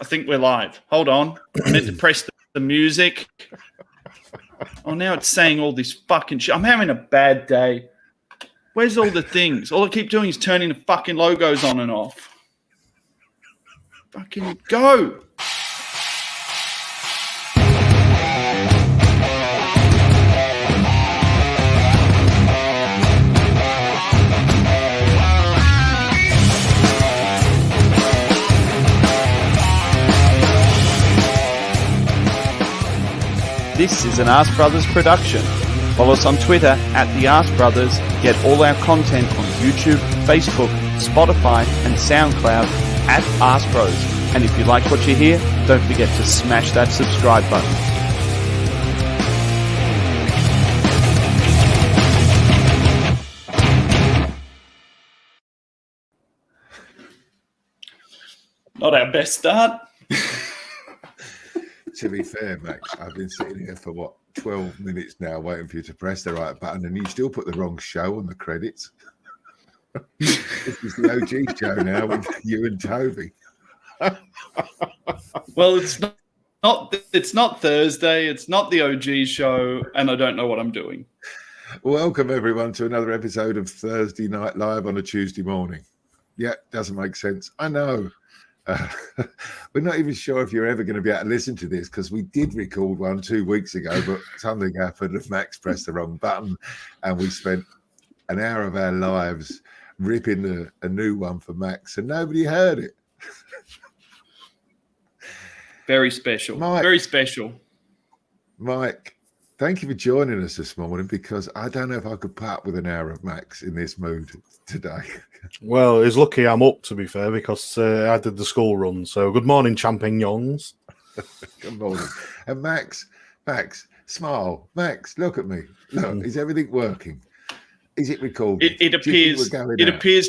I think we're live. Hold on. I meant to press the music. Oh, now it's saying all this fucking shit. I'm having a bad day. Where's all the things? All I keep doing is turning the fucking logos on and off. Fucking go. This is an ArseBros production. Follow us on Twitter @TheArseBrothers. Get all our content on YouTube, Facebook, Spotify, and SoundCloud @ArseBros. And if you like what you hear, don't forget to smash that subscribe button. Not our best start. To be fair, Max, I've been sitting here for 12 minutes now waiting for you to press the right button, and you still put the wrong show on the credits. This is the OG show now with you and Toby. Well, it's not Thursday, it's not the OG show, and I don't know what I'm doing. Welcome everyone to another episode of Thursday Night Live on a Tuesday morning. Yeah, doesn't make sense. I know. We're not even sure if you're ever going to be able to listen to this because we did record one 2 weeks ago, but something happened and Max pressed the wrong button and we spent an hour of our lives ripping a new one for Max and nobody heard it. Very special. Mike, very special. Mike, thank you for joining us this morning because I don't know if I could put up with an hour of Max in this mood today. Well, it's lucky I'm up, to be fair, because I did the school run. So good morning, champignons. Good morning. And Max, smile. Max, look at me. Look, is everything working? Is it recording? It appears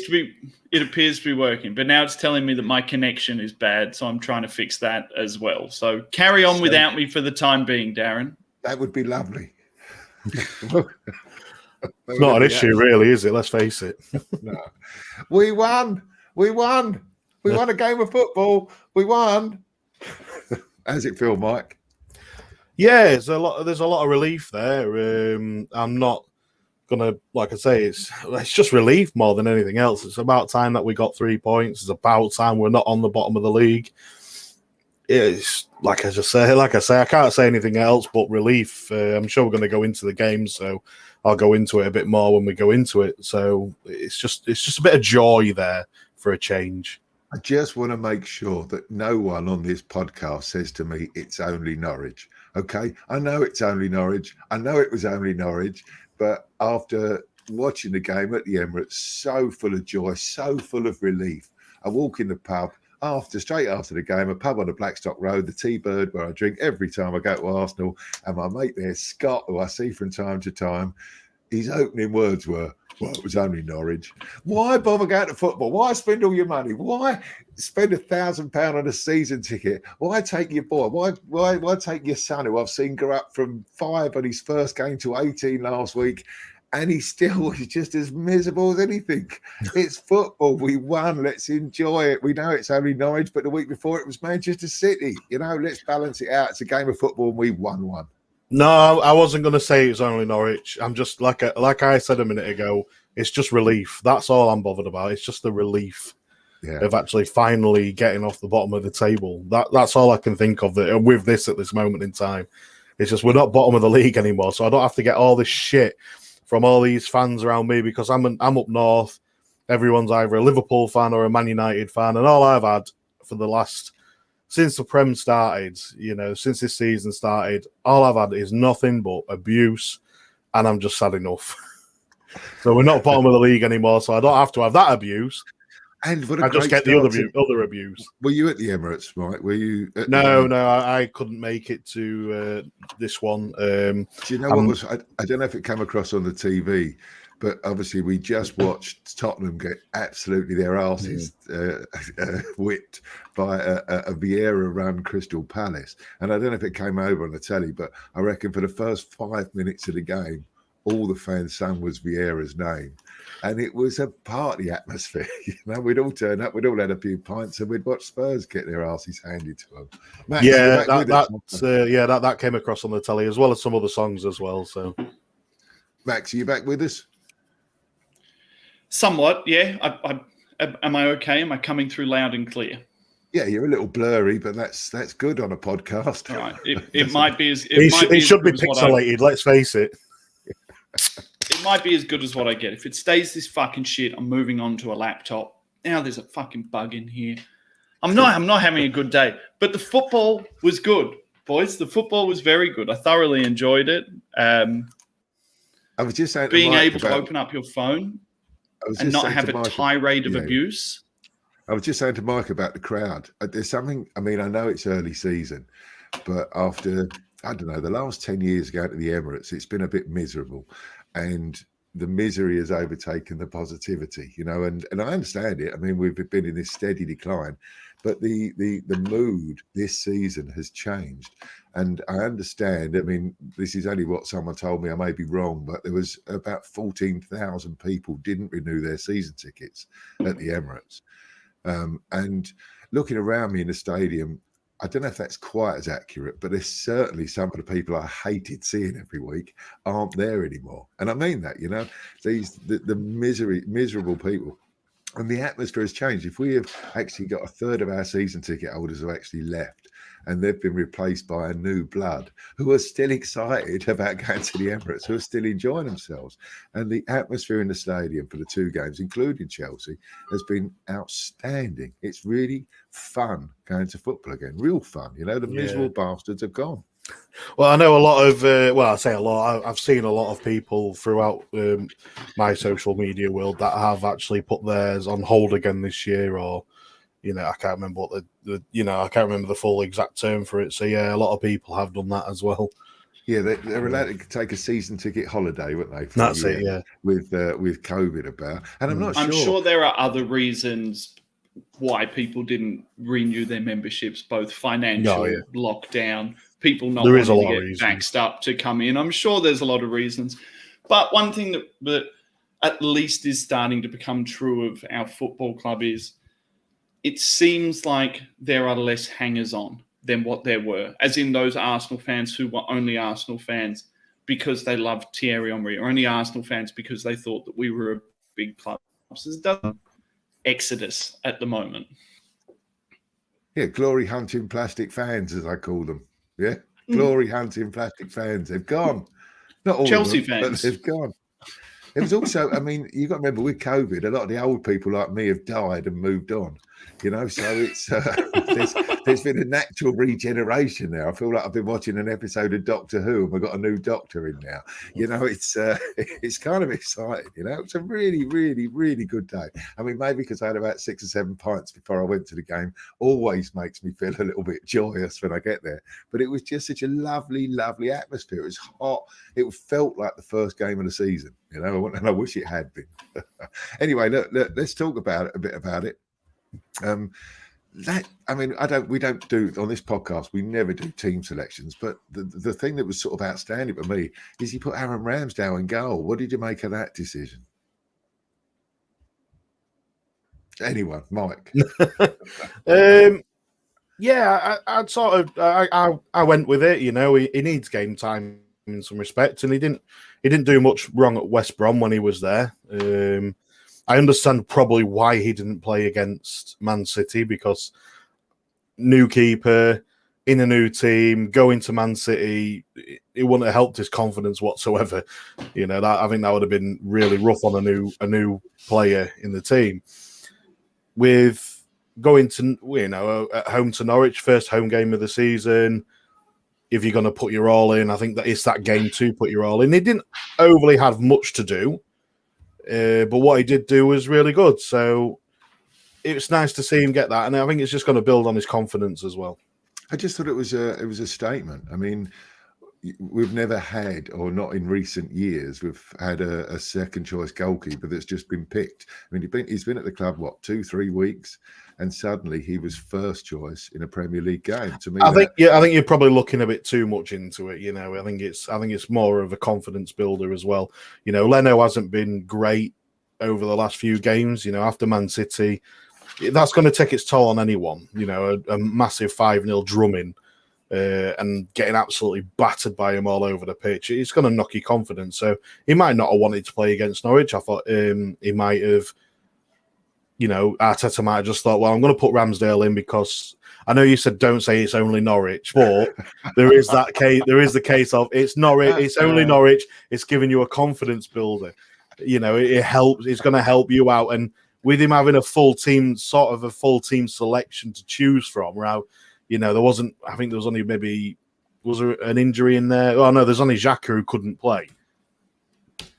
to be working, but now it's telling me that my connection is bad, so I'm trying to fix that as well. So carry on without me for the time being, Darren. That would be lovely. It's not an issue, really, is it? Let's face it. No. We won. We won a game of football. We won. How's it feel, Mike? Yeah, there's a lot of relief there. I'm not gonna, like I say, it's just relief more than anything else. It's about time that we got 3 points. It's about time we're not on the bottom of the league. It's like I say, I can't say anything else but relief. I'm sure we're going to go into the game, so I'll go into it a bit more when we go into it. So it's just a bit of joy there for a change. I just want to make sure that no one on this podcast says to me it's only Norwich. Okay, I know it's only Norwich. I know it was only Norwich, but after watching the game at the Emirates, so full of joy, so full of relief. I walk in the pub. Straight after the game, a pub on the Blackstock Road, the T-Bird, where I drink every time I go to Arsenal, and my mate there, Scott, who I see from time to time, his opening words were, well, it was only Norwich. Why bother going to football? Why spend all your money? Why spend £1,000 on a season ticket? Why take your boy? Why take your son, who I've seen grow up from 5 on his first game to 18 last week, and he still is just as miserable as anything. It's football. We won. Let's enjoy it. We know it's only Norwich, but the week before it was Manchester City. You know, let's balance it out. It's a game of football, and we won one. No, I wasn't going to say it's only Norwich. I'm just, like I said a minute ago, it's just relief. That's all I'm bothered about. It's just the relief of actually finally getting off the bottom of the table. That's all I can think of with this at this moment in time. It's just we're not bottom of the league anymore, so I don't have to get all this shit from all these fans around me because I'm up north. Everyone's either a Liverpool fan or a Man United fan, and all I've had for since the Prem started, since this season started, all I've had is nothing but abuse, and I'm just sad enough. So we're not bottom of the league anymore, so I don't have to have that abuse. And I just get the other abuse. Were you at the Emirates, Mike? Were you? No, I couldn't make it to this one. Do you know what was? I don't know if it came across on the TV, but obviously we just watched Tottenham get absolutely their arses whipped by a Vieira-run Crystal Palace. And I don't know if it came over on the telly, but I reckon for the first 5 minutes of the game, all the fans sang was Vieira's name. And it was a party atmosphere. We'd all turn up, we'd all had a few pints, and we'd watch Spurs get their asses handed to them. Max, that came across on the telly, as well as some other songs as well. So, Max, are you back with us? Somewhat, yeah. Am I okay? Am I coming through loud and clear? Yeah, you're a little blurry, but that's good on a podcast. All right. It might be as it should be pixelated. Let's face it. It might be as good as what I get. If it stays this fucking shit, I'm moving on to a laptop. Now there's a fucking bug in here. I'm not having a good day. But the football was good, boys. The football was very good. I thoroughly enjoyed it. I was just saying, being able to open up your phone and not have a tirade of abuse. I was just saying to Mike about the crowd. There's something. I mean, I know it's early season, but after, I don't know, the last 10 years going to the Emirates, it's been a bit miserable. And the misery has overtaken the positivity, and I understand it. I mean, we've been in this steady decline, but the mood this season has changed. And I understand, I mean, this is only what someone told me, I may be wrong, but there was about 14,000 people didn't renew their season tickets at the Emirates. And looking around me in the stadium, I don't know if that's quite as accurate, but there's certainly some of the people I hated seeing every week aren't there anymore. And I mean that, the miserable people. And the atmosphere has changed. If we have actually got a third of our season ticket holders who actually left, and they've been replaced by a new blood who are still excited about going to the Emirates, who are still enjoying themselves. And the atmosphere in the stadium for the two games, including Chelsea, has been outstanding. It's really fun going to football again. Real fun. The miserable bastards have gone. Well, I know a lot of, I say a lot, I've seen a lot of people throughout my social media world that have actually put theirs on hold again this year, or, I can't remember what I can't remember the full exact term for it. So, yeah, a lot of people have done that as well. Yeah, they're allowed to take a season ticket holiday, weren't they? That's it, yeah. With COVID about. And I'm sure there are other reasons why people didn't renew their memberships, both financial, lockdown, people not wanting to get vaxxed up to come in. I'm sure there's a lot of reasons. But one thing that at least is starting to become true of our football club is it seems like there are less hangers-on than what there were, as in those Arsenal fans who were only Arsenal fans because they loved Thierry Henry, or only Arsenal fans because they thought that we were a big club. So there's an exodus at the moment. Yeah, glory hunting plastic fans, as I call them. Yeah, glory hunting plastic fans. They've gone. Not all Chelsea of them, fans. but they've gone. It was also, I mean, you got to remember with COVID, a lot of the old people like me have died and moved on. So it's there's been a natural regeneration there. I feel like I've been watching an episode of Doctor Who, and we've got a new doctor in now. It's kind of exciting. It's a really, really, really good day. I mean, maybe because I had about 6 or 7 pints before I went to the game, always makes me feel a little bit joyous when I get there. But it was just such a lovely, lovely atmosphere. It was hot. It felt like the first game of the season. And I wish it had been. Anyway, look, let's talk about it. We don't do on this podcast, we never do team selections, but the thing that was sort of outstanding for me is he put Aaron Ramsdale in goal. What did you make of that decision? Anyone, Mike? Yeah, I went with it. He needs game time in some respects, and he didn't do much wrong at West Brom when he was there. I understand probably why he didn't play against Man City, because new keeper in a new team, going to Man City, it wouldn't have helped his confidence whatsoever. I think that would have been really rough on a new player in the team. With going to at home to Norwich, first home game of the season, if you're going to put your all in, I think that it's that game to put your all in. He didn't overly have much to do. But what he did do was really good. So it's nice to see him get that. And I think it's just going to build on his confidence as well. I just thought it was a statement. I mean, we've never had, or not in recent years, we've had a second choice goalkeeper that's just been picked. I mean, he's been at the club, 2-3 weeks, and suddenly he was first choice in a Premier League game. To me, I think you're probably looking a bit too much into it. I think it's more of a confidence builder as well. Leno hasn't been great over the last few games. After Man City, that's going to take its toll on anyone. A massive 5-0 drumming. And getting absolutely battered by him all over the pitch, it's going to knock your confidence. So he might not have wanted to play against Norwich. I thought he might have, Arteta might have just thought, well, I'm going to put Ramsdale in because I know you said don't say it's only Norwich, but there is that case. There is the case of it's Norwich. It's only Norwich. It's giving you a confidence builder. It helps. It's going to help you out. And with him having a full team selection to choose from, right? There wasn't. I think there was only was there an injury in there? Oh no, there's only Xhaka who couldn't play.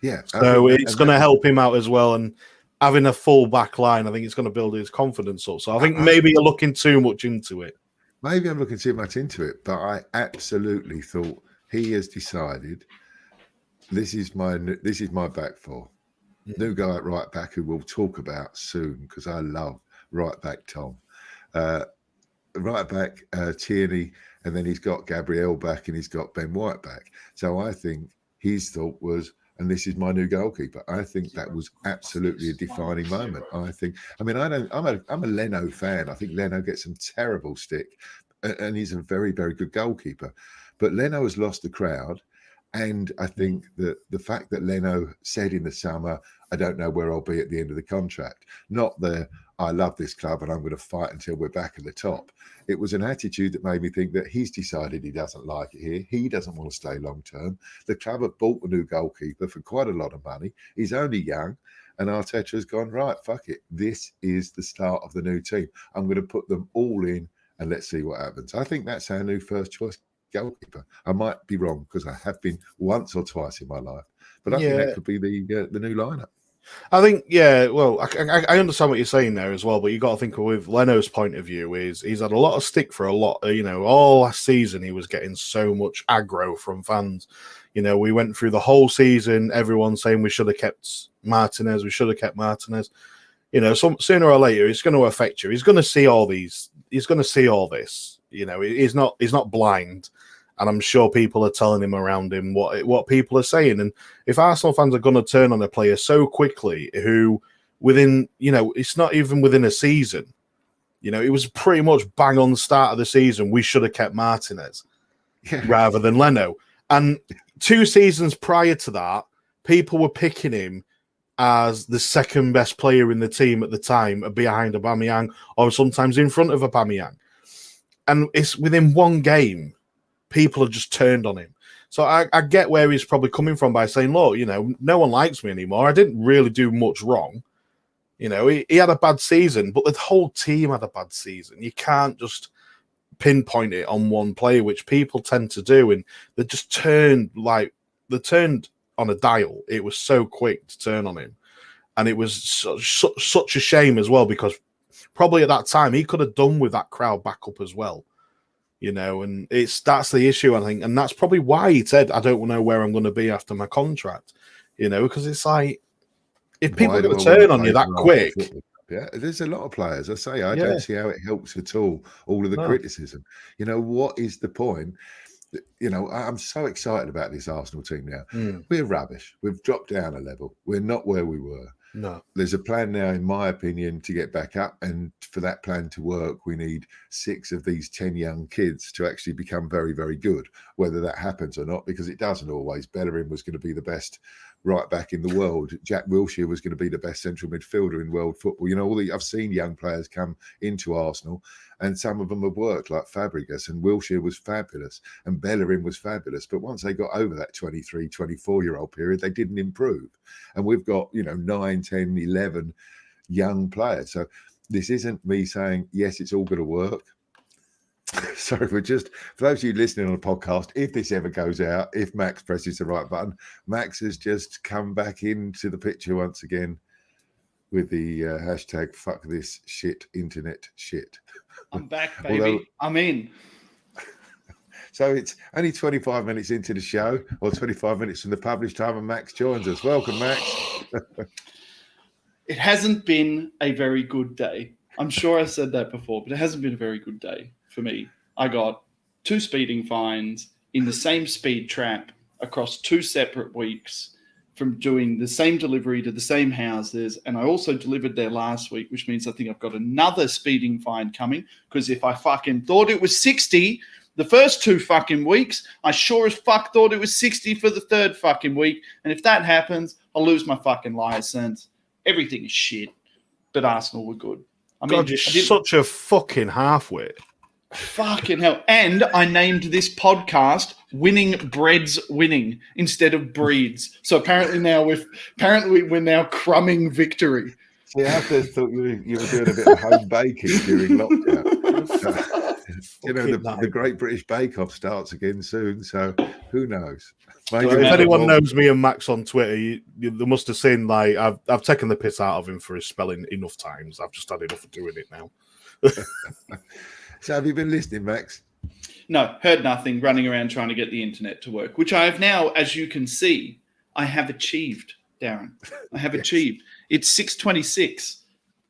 Yeah, so it's going to help him out as well. And having a full back line, I think it's going to build his confidence up. So I think maybe you're looking too much into it. Maybe I'm looking too much into it, but I absolutely thought he has decided this is my back four. New guy at right back who we'll talk about soon because I love right back Tom. Right back Tierney, and then he's got Gabriel back and he's got Ben White back. So I think his thought was, and this is my new goalkeeper. I think that was absolutely a defining moment. I'm a Leno fan. I think Leno gets some terrible stick, and he's a very, very good goalkeeper. But Leno has lost the crowd, and I think that the fact that Leno said in the summer, I don't know where I'll be at the end of the contract, not the I love this club and I'm going to fight until we're back at the top. It was an attitude that made me think that he's decided he doesn't like it here. He doesn't want to stay long term. The club have bought a new goalkeeper for quite a lot of money. He's only young, and Arteta has gone, right, fuck it. This is the start of the new team. I'm going to put them all in and let's see what happens. I think that's our new first choice goalkeeper. I might be wrong because I have been once or twice in my life, but I think that could be the new lineup. I think, well, I understand what you're saying there as well, but you got to think with Leno's point of view is he's had a lot of stick for a lot, all last season he was getting so much aggro from fans. We went through the whole season, everyone saying we should have kept Martinez, sooner or later it's going to affect you. He's going to see all these, he's going to see all this, he's not blind. And I'm sure people are telling him around him what people are saying. And if Arsenal fans are going to turn on a player so quickly, who within, it's not even within a season, it was pretty much bang on the start of the season. We should have kept Martinez rather than Leno. And 2 seasons prior to that, people were picking him as the second best player in the team at the time, behind Aubameyang or sometimes in front of Aubameyang. And it's within one game, people have just turned on him. So I get where he's probably coming from by saying, look, no one likes me anymore. I didn't really do much wrong. He had a bad season, but the whole team had a bad season. You can't just pinpoint it on one player, which people tend to do. And they just turned on a dial. It was so quick to turn on him. And it was such a shame as well, because probably at that time he could have done with that crowd backup as well. And that's the issue, I think. And that's probably why he said, I don't know where I'm going to be after my contract, because it's like, if people are going to turn on you that quick. Yeah, there's a lot of players. I say, I don't see how it helps at all of the criticism. What is the point? I'm so excited about this Arsenal team now. We're rubbish. We've dropped down a level. We're not where we were. No. There's a plan now, in my opinion, to get back up. And for that plan to work, we need 6 of these 10 young kids to actually become very, very good, whether that happens or not, because it doesn't always. Bellerin was going to be the best right back in the world. Jack Wilshere was going to be the best central midfielder in world football. I've seen young players come into Arsenal, and some of them have worked, like Fabregas, and Wilshere was fabulous, and Bellerin was fabulous. But once they got over that 23, 24-year-old period, they didn't improve. And we've got, 9, 10, 11 young players. So this isn't me saying, yes, it's all going to work. Sorry, for those of you listening on the podcast, if this ever goes out, if Max presses the right button, Max has just come back into the picture once again with the hashtag fuck this shit internet shit. I'm back, baby. I'm in. So it's only 25 minutes into the show, or 25 minutes from the published time, and Max joins us. Welcome, Max. It hasn't been a very good day. I'm sure I said that before, but it hasn't been a very good day for me. I got 2 speeding fines in the same speed trap across 2 separate weeks from doing the same delivery to the same houses. And I also delivered there last week, which means I think I've got another speeding fine coming, because if I fucking thought it was 60 the first 2 fucking weeks, I sure as fuck thought it was 60 for the 3rd fucking week. And if that happens, I'll lose my fucking license. Everything is shit. But Arsenal were good. I mean, God, you're such a fucking halfwit. Fucking hell. And I named this podcast Winning Breeds Winning instead of Breeds. So apparently we're now crumbing victory. See, I just thought you were doing a bit of home baking during lockdown. The Great British Bake Off starts again soon, so who knows? Maybe if anyone knows me and Max on Twitter, they must have seen, like, I've taken the piss out of him for his spelling enough times. I've just had enough of doing it now. So have you been listening, Max? No, heard nothing, running around trying to get the internet to work, which I have now, as you can see, I have achieved, Darren. I have achieved. It's 6:26.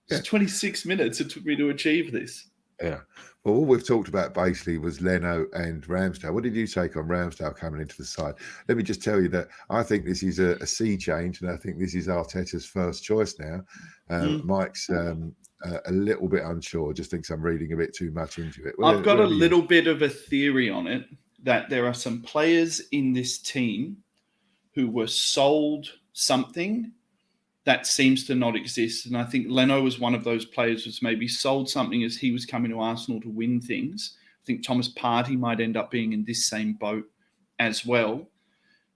It's 26 minutes it took me to achieve this. Yeah. Well, all we've talked about basically was Leno and Ramsdale. What did you take on Ramsdale coming into the side? Let me just tell you that I think this is a sea change, and I think this is Arteta's first choice now. Mike's a little bit unsure, just thinks I'm reading a bit too much into it. I've got a little bit of a theory on it, that there are some players in this team who were sold something that seems to not exist. And I think Leno was one of those players who's maybe sold something as he was coming to Arsenal to win things. I think Thomas Partey might end up being in this same boat as well.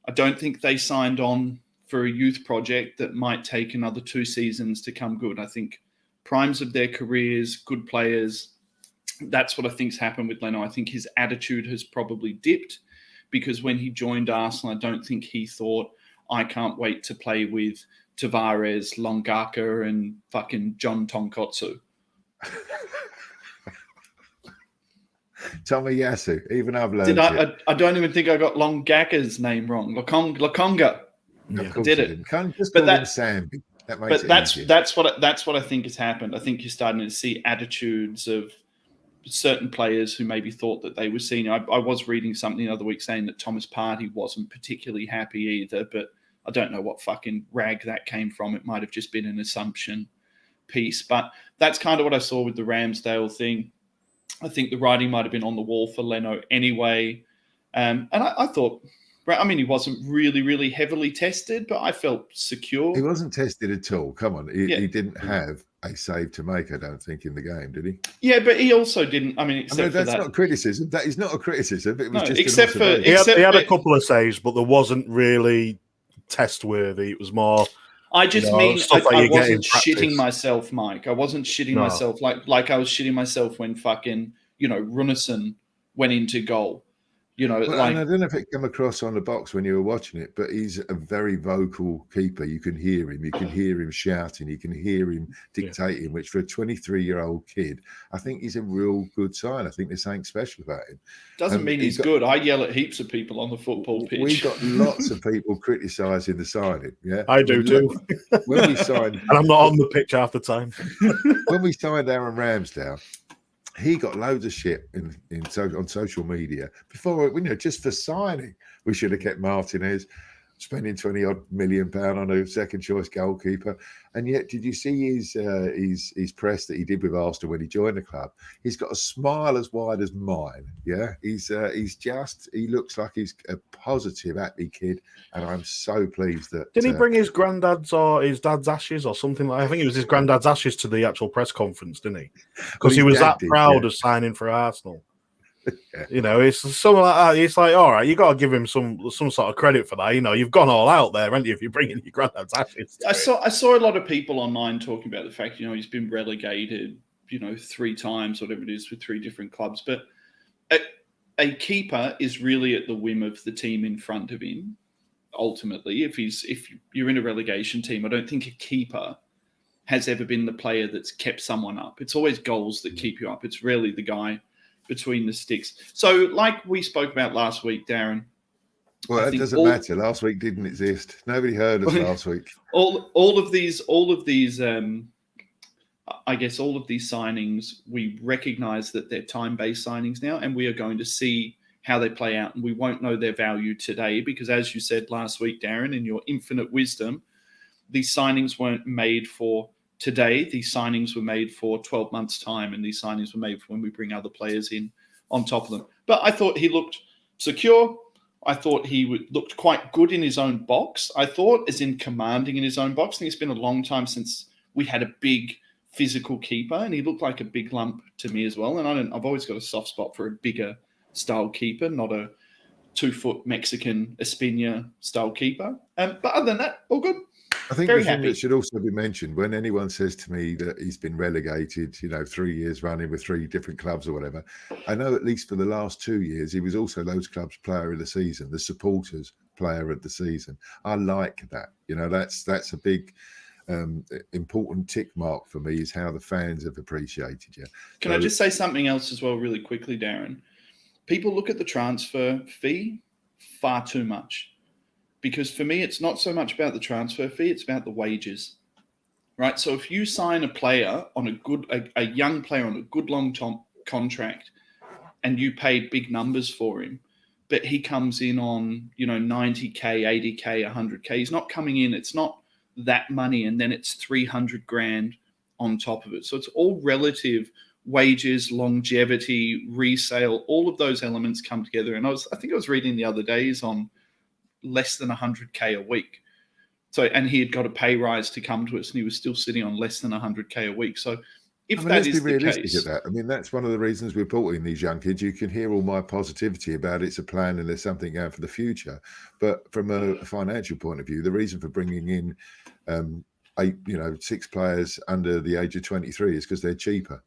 I don't think they signed on for a youth project that might take another 2 seasons to come good. I think primes of their careers, good players, that's what I think's happened with Leno. I think his attitude has probably dipped, because when he joined Arsenal, I don't think he thought, I can't wait to play with Tavares, Longaka, and fucking John Tonkotsu. Tomiyasu, even I've learned I don't even think I got Longaka's name wrong. Lakonga. Yeah, I did it. Can't just call him Sambi. That's what I think has happened. I think you're starting to see attitudes of certain players who maybe thought that they were senior. I was reading something the other week saying that Thomas Partey wasn't particularly happy either, but I don't know what fucking rag that came from. It might have just been an assumption piece. But that's kind of what I saw with the Ramsdale thing. I think the writing might have been on the wall for Leno anyway. And I thought, I mean, he wasn't really, really heavily tested, but I felt secure. He wasn't tested at all. Come on. He didn't have a save to make, I don't think, in the game, did he? Yeah, but he also didn't. I mean, that's not criticism. That is not a criticism. It was just except for he had a couple of saves, but there wasn't really test worthy. It was more. I just mean I wasn't shitting myself, Mike. I wasn't shitting myself like I was shitting myself when fucking Runnison went into goal. And I don't know if it came across on the box when you were watching it, but he's a very vocal keeper. You can hear him. You can hear him shouting. You can hear him dictating, which for a 23-year-old kid, I think is a real good sign. I think there's something special about him. Doesn't mean he's good. I yell at heaps of people on the football pitch. We've got lots of people criticising the signing. Yeah, I do too. When we signed, and I'm not on the pitch half the time. When we signed Aaron Ramsdale, he got loads of shit on social media before, just for signing. We should have kept Martinez, spending 20-odd million pound on a second-choice goalkeeper. And yet, did you see his press that he did with Arsenal when he joined the club? He's got a smile as wide as mine. Yeah, he looks like he's a positive, happy kid, and I'm so pleased that. Did he bring his granddad's or his dad's ashes or something like? I think it was his granddad's ashes to the actual press conference, didn't he? Because he was that proud of signing for Arsenal. Yeah. It's something like that. It's like, all right, you got to give him some sort of credit for that. You've gone all out there, haven't you? If you're bringing your granddad's ashes. I saw a lot of people online talking about the fact, he's been relegated, 3 times, whatever it is, with 3 different clubs. But a keeper is really at the whim of the team in front of him. Ultimately, if you're in a relegation team, I don't think a keeper has ever been the player that's kept someone up. It's always goals that keep you up. It's rarely the guy between the sticks. So, like we spoke about last week, Darren. Well, that doesn't matter. Last week didn't exist. Nobody heard us last week. All of these. I guess all of these signings, we recognize that they're time-based signings now, and we are going to see how they play out, and we won't know their value today because, as you said last week, Darren, in your infinite wisdom, these signings weren't made for today. These signings were made for 12 months' time, and these signings were made for when we bring other players in on top of them. But I thought he looked secure. I thought he looked quite good in his own box. I thought, as in commanding in his own box. I think it's been a long time since we had a big physical keeper, and he looked like a big lump to me as well. And I've always got a soft spot for a bigger style keeper, not a 2-foot Mexican Espina style keeper. But other than that, all good. I think Very the thing happy. that should also be mentioned when anyone says to me that he's been relegated, 3 years running with 3 different clubs or whatever, I know at least for the last 2 years, he was also those clubs' player of the season, the supporters' player of the season. I like that. That's a big important tick mark for me is how the fans have appreciated you. Can I just say something else as well really quickly, Darren? People look at the transfer fee far too much. Because for me, it's not so much about the transfer fee, it's about the wages, right? So if you sign a player on a young player on a good long-term contract and you paid big numbers for him, but he comes in on, 90K, 80K, 100K, he's not coming in, it's not that money, and then it's 300 grand on top of it. So it's all relative wages, longevity, resale, all of those elements come together. And I think I was reading the other day, he's on less than 100K a week. So, and he had got a pay rise to come to us, and he was still sitting on less than 100K a week. So, let's be realistic at that. I mean, that's one of the reasons we're brought in these young kids. You can hear all my positivity about it's a plan and there's something going for the future. But from a financial point of view, the reason for bringing in 6 players under the age of 23 is because they're cheaper.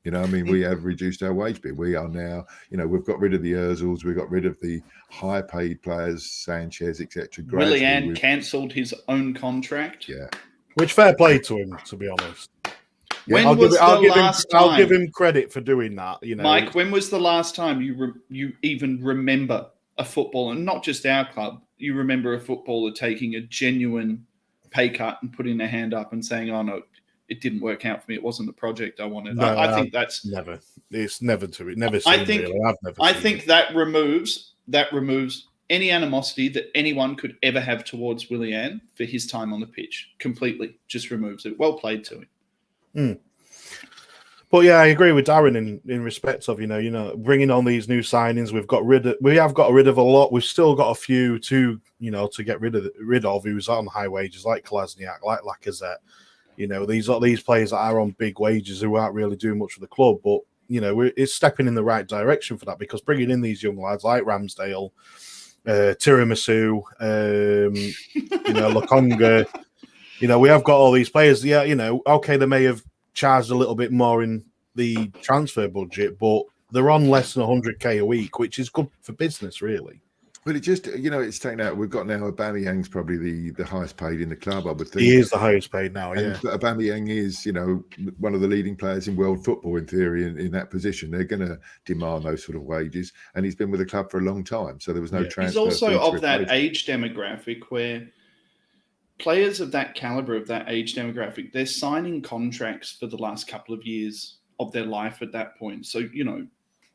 We have reduced our wage bill. We are now, we've got rid of the Ozils, we've got rid of the high-paid players, Sanchez, etc. Willian cancelled his own contract. Yeah, which fair play to him, to be honest. When I'll was the last time? I'll give him credit for doing that. Mike, when was the last time you even remember a footballer, and not just our club, you remember a footballer taking a genuine pay cut and putting their hand up and saying, "Oh no, it didn't work out for me. It wasn't the project I wanted." No, I think that's never. It's never to it. Never. I think. Really. I've never. I think that removes any animosity that anyone could ever have towards Willian for his time on the pitch. Completely, just removes it. Well played to him. But yeah, I agree with Darren in respect of bringing on these new signings. We have got rid of a lot. We've still got a few to get rid of who's on high wages, like Kolasinac, like Lacazette. These players that are on big wages who aren't really doing much for the club, but it's stepping in the right direction for that, because bringing in these young lads like Ramsdale, Tiramisu, Lokonga, we have got all these players. Yeah, okay, they may have charged a little bit more in the transfer budget, but they're on less than 100K a week, which is good for business, really. But it just, it's taken out. We've got now Aubameyang's probably the highest paid in the club, I would think. He is the highest paid now, yeah. And Aubameyang is, one of the leading players in world football, in theory, in that position. They're going to demand those sort of wages. And he's been with the club for a long time, so there was no transfer. He's also of that age demographic where players of that caliber, of that age demographic, they're signing contracts for the last couple of years of their life at that point. So,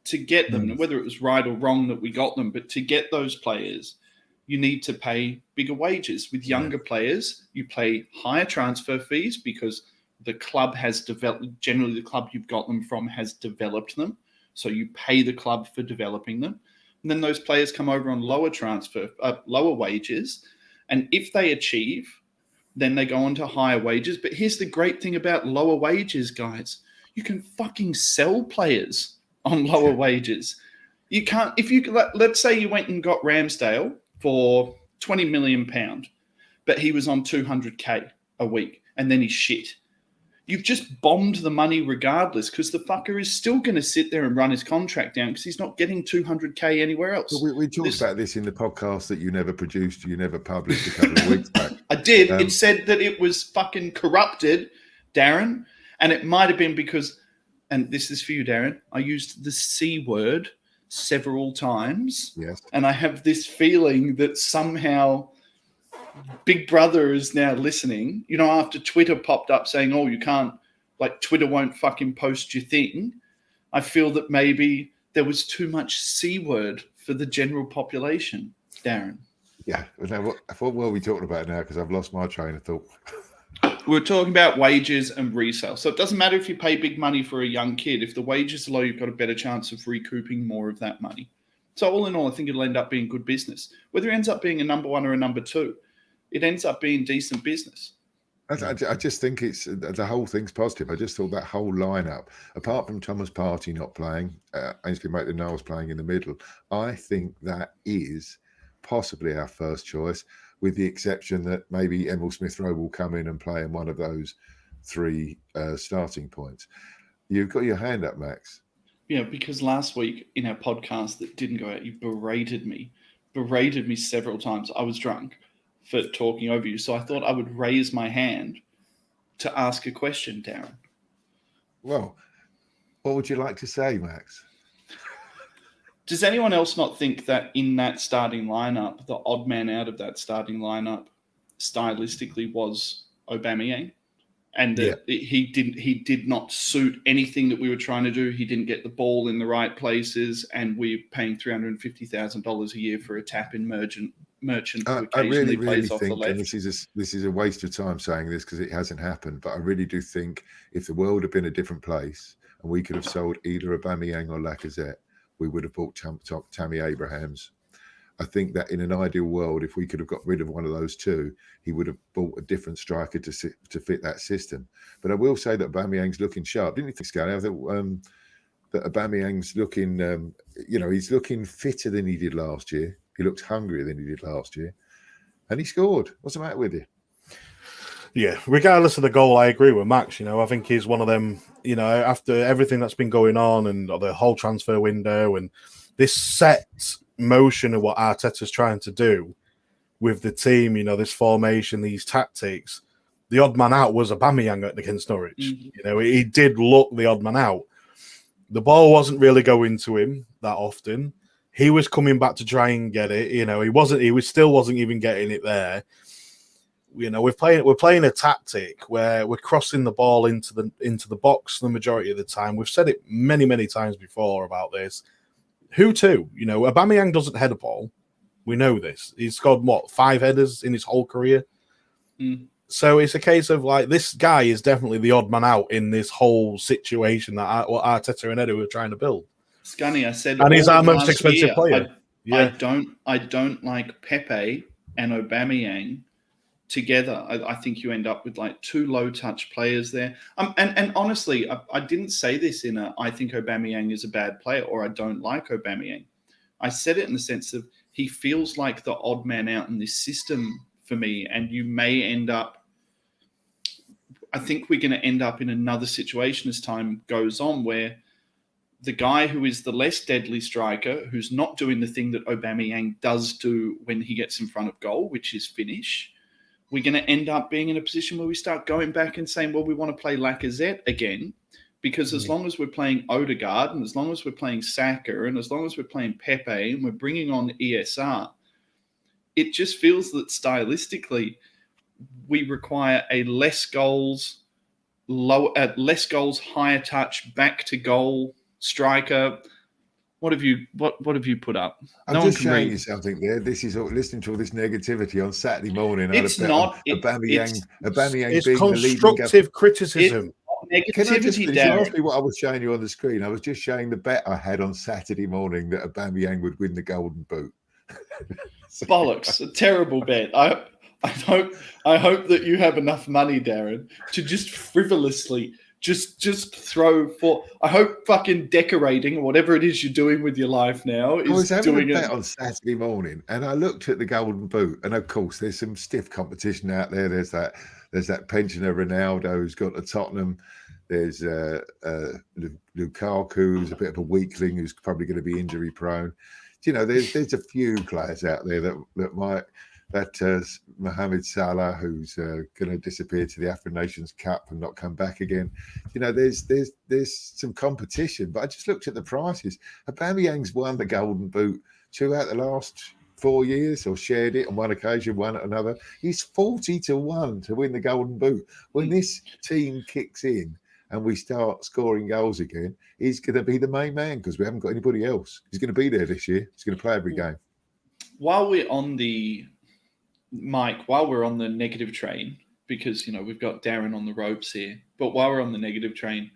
to get them, whether it was right or wrong that we got them, but to get those players, you need to pay bigger wages. With younger players, you pay higher transfer fees because the club has developed, generally the club you've got them from has developed them. So you pay the club for developing them. And then those players come over on lower wages. And if they achieve, then they go on to higher wages. But here's the great thing about lower wages, guys. You can fucking sell players on lower wages. You can't, let's say you went and got Ramsdale for £20 million, but he was on 200K a week and then he's shit. You've just bombed the money regardless, because the fucker is still going to sit there and run his contract down because he's not getting 200K anywhere else. Well, we talked about this in the podcast that you never produced, you never published a couple of weeks back. I did. It said that it was fucking corrupted, Darren, and it might have been because and this is for you, Darren, I used the C word several times. Yes. And I have this feeling that somehow Big Brother is now listening. You know, after Twitter popped up saying, oh, you can't, like, Twitter won't fucking post your thing. I feel that maybe there was too much C word for the general population, Darren. Yeah. Now, what were we talking about now? Because I've lost my train of thought. We're talking about wages and resale. So it doesn't matter if you pay big money for a young kid. If the wages are low, you've got a better chance of recouping more of that money. So all in all, I think it'll end up being good business. Whether it ends up being a number one or a number two, it ends up being decent business. I just think it's the whole thing's positive. I just thought that whole lineup, apart from Thomas Partey not playing, Ainsley Maitland-Niles playing in the middle, I think that is possibly our first choice, with the exception that maybe Emil Smith-Rowe will come in and play in one of those three starting points. You've got your hand up, Max. Yeah, because last week in our podcast that didn't go out, you berated me several times. I was drunk for talking over you. So I thought I would raise my hand to ask a question, Darren. Well, what would you like to say, Max? Does anyone else not think that in that starting lineup, the odd man out of that starting lineup stylistically was Aubameyang? And that he did not suit anything that we were trying to do. He didn't get the ball in the right places, and we're paying $350,000 a year for a tap-in merchant who occasionally plays off the left. And this is a waste of time saying this because it hasn't happened, but I really do think if the world had been a different place and we could have sold either Aubameyang or Lacazette, we would have bought Tammy Abrahams. I think that in an ideal world, if we could have got rid of one of those two, he would have bought a different striker to fit that system. But I will say that Aubameyang's looking sharp. Didn't you think, Scally? I thought that Aubameyang's looking, he's looking fitter than he did last year. He looks hungrier than he did last year. And he scored. What's the matter with you? Yeah, regardless of the goal, I agree with Max. I think he's one of them, after everything that's been going on and the whole transfer window and this set motion of what Arteta's trying to do with the team, this formation, these tactics, the odd man out was Aubameyang against Norwich. Mm-hmm. He did look the odd man out. The ball wasn't really going to him that often. He was coming back to try and get it. He still wasn't even getting it there. We're playing a tactic where we're crossing the ball into the box the majority of the time. We've said it many, many times before about this. Who to? Aubameyang doesn't head a ball. We know this. He's scored, 5 headers in his whole career? So it's a case of, this guy is definitely the odd man out in this whole situation that Arteta and Edu were trying to build. Scunny, I said... And he's our most expensive player. I don't like Pepe and Aubameyang together. I think you end up with two low-touch players there. And honestly, I didn't say this in I think Aubameyang is a bad player or I don't like Aubameyang. I said it in the sense of he feels like the odd man out in this system for me, and you may end up... I think we're going to end up in another situation as time goes on where the guy who is the less deadly striker, who's not doing the thing that Aubameyang does do when he gets in front of goal, which is finish, we're going to end up being in a position where we start going back and saying, well, we want to play Lacazette again, because as long as we're playing Odegaard and as long as we're playing Saka and as long as we're playing Pepe and we're bringing on ESR, it just feels that stylistically we require a less goals, higher touch, back to goal striker. What have you put up? I'm just showing you something there. This is listening to all this negativity on Saturday morning. It's not Aubameyang it's being constructive criticism. Can I just Negativity, ask me what I was showing you on the screen? I was just showing the bet I had on Saturday morning that Aubameyang would win the Golden Boot. Bollocks! A terrible bet. I hope that you have enough money, Darren, to just frivolously just throw for. I hope fucking decorating or whatever it is you're doing with your life now is I was having doing a bet on Saturday morning, and I looked at the Golden Boot, and of course, there's some stiff competition out there. There's that pensioner Ronaldo who's gone to Tottenham. There's Lukaku, who's a bit of a weakling, who's probably going to be injury prone. There's a few players out there that might Mohamed Salah, who's going to disappear to the Afro Nations Cup and not come back again. You know, there's some competition, but I just looked at the prices. Aubameyang's won the Golden Boot 2 out of the last 4 years, or shared it on one occasion, one at another. He's 40-1 to win the Golden Boot. When this team kicks in and we start scoring goals again, he's going to be the main man because we haven't got anybody else. He's going to be there this year. He's going to play every game. While we're on the negative train, because, you know, we've got Darren on the ropes here, but while we're on the negative train,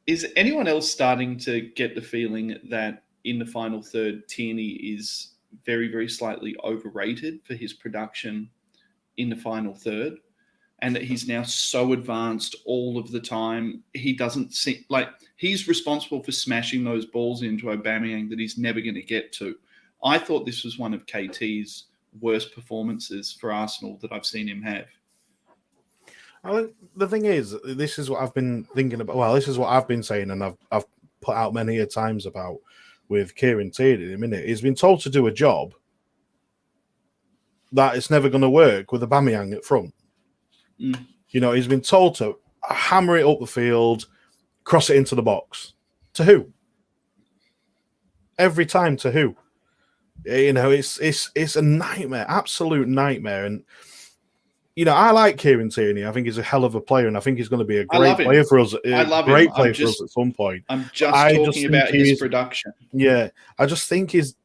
is anyone else starting to get the feeling that in the final third, Tierney is very, very slightly overrated for his production in the final third, and that he's now so advanced all of the time? He doesn't seem like he's responsible for smashing those balls into Aubameyang that he's never going to get to. I thought this was one of KT's worst performances for Arsenal that I've seen him have. I think the thing is, this is what I've been thinking about. Well, this is what I've been saying, and I've put out many a times about with Kieran Tierney in a minute. He's been told to do a job that it's never going to work with Aubameyang at front. Mm. You know, he's been told to hammer it up the field, cross it into the box. To who? Every time, to who? You know, it's a nightmare, absolute nightmare. And, you know, I like Kieran Tierney. I think he's a hell of a player, and I think he's going to be a great player for us. I love great him. player for us at some point. I'm just talking about his production. Yeah, I just think he's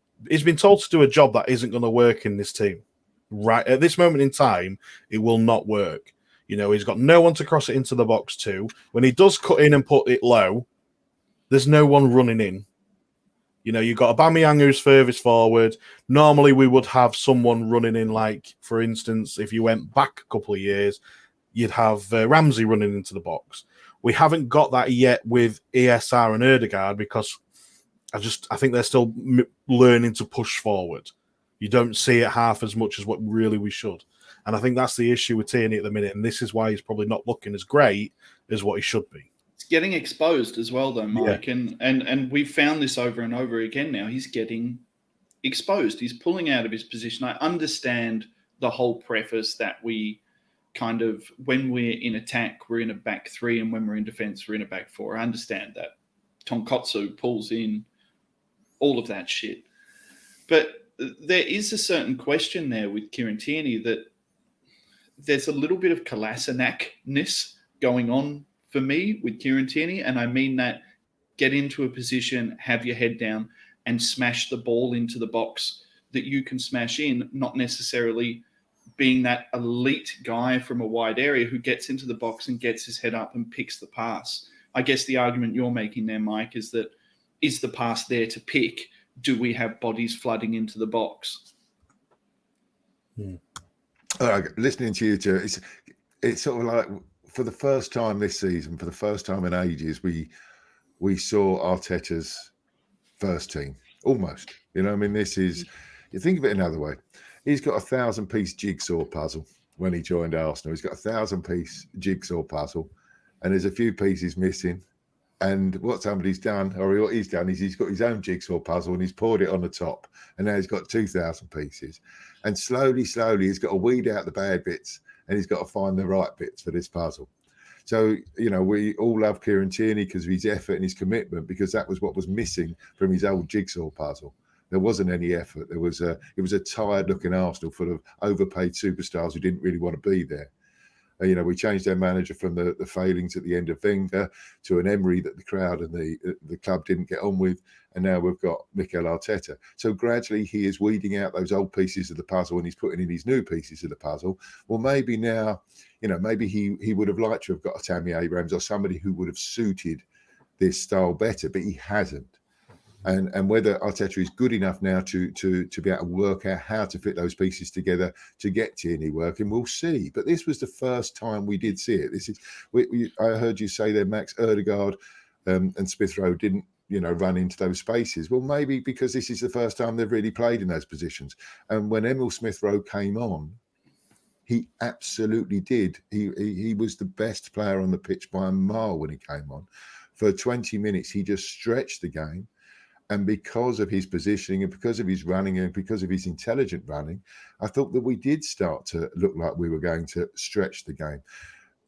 been told to do a job that isn't going to work in this team. Right at this moment in time, it will not work. You know, he's got no one to cross it into the box to. When he does cut in and put it low, there's no one running in. You know, you've got Aubameyang who's furthest forward. Normally, we would have someone running in, like, for instance, if you went back a couple of years, you'd have Ramsey running into the box. We haven't got that yet with ESR and Ødegaard because I think they're still learning to push forward. You don't see it half as much as what really we should. And I think that's the issue with Tierney at the minute, and this is why he's probably not looking as great as what he should be. It's getting exposed as well, though, Mike. Yeah. And we've found this over and over again now. He's getting exposed. He's pulling out of his position. I understand the whole preface that we kind of, when we're in attack, we're in a back three, and when we're in defense, we're in a back four. I understand that. Tonkotsu pulls in all of that shit. But there is a certain question there with Kieran Tierney that there's a little bit of Kolasinac-ness going on for me with Kieran Tierney, and I mean that get into a position, have your head down, and smash the ball into the box that you can smash in, not necessarily being that elite guy from a wide area who gets into the box and gets his head up and picks the pass. I guess the argument you're making there, Mike, is that is the pass there to pick? Do we have bodies flooding into the box? Listening to you two, it's sort of like, for the first time this season, for the first time in ages, we saw Arteta's first team, almost. You know, I mean, this is, you think of it another way. He's got 1,000-piece jigsaw puzzle when he joined Arsenal. He's got 1,000-piece jigsaw puzzle, and there's a few pieces missing. And what somebody's done, or what he's done, is he's got his own jigsaw puzzle and he's poured it on the top. And now he's got 2,000 pieces. And slowly, he's got to weed out the bad bits, and he's got to find the right bits for this puzzle. So, you know, we all love Kieran Tierney because of his effort and his commitment, because that was what was missing from his old jigsaw puzzle. There wasn't any effort. It was a tired-looking Arsenal full of overpaid superstars who didn't really want to be there. You know, we changed our manager from the failings at the end of Wenger to an Emery that the crowd and the club didn't get on with, and now we've got Mikel Arteta. So gradually he is weeding out those old pieces of the puzzle and he's putting in these new pieces of the puzzle. Well, maybe now, you know, maybe he would have liked to have got a Tammy Abrahams or somebody who would have suited this style better, but he hasn't. And whether Arteta is good enough now to be able to work out how to fit those pieces together to get Tierney working, we'll see. But this was the first time we did see it. This is, I heard you say there, Max, Ødegaard and Smith Rowe didn't, you know, run into those spaces. Well, maybe because this is the first time they've really played in those positions. And when Emil Smith Rowe came on, he absolutely did. He was the best player on the pitch by a mile when he came on. For 20 minutes, he just stretched the game. And because of his positioning and because of his running and because of his intelligent running, I thought that we did start to look like we were going to stretch the game.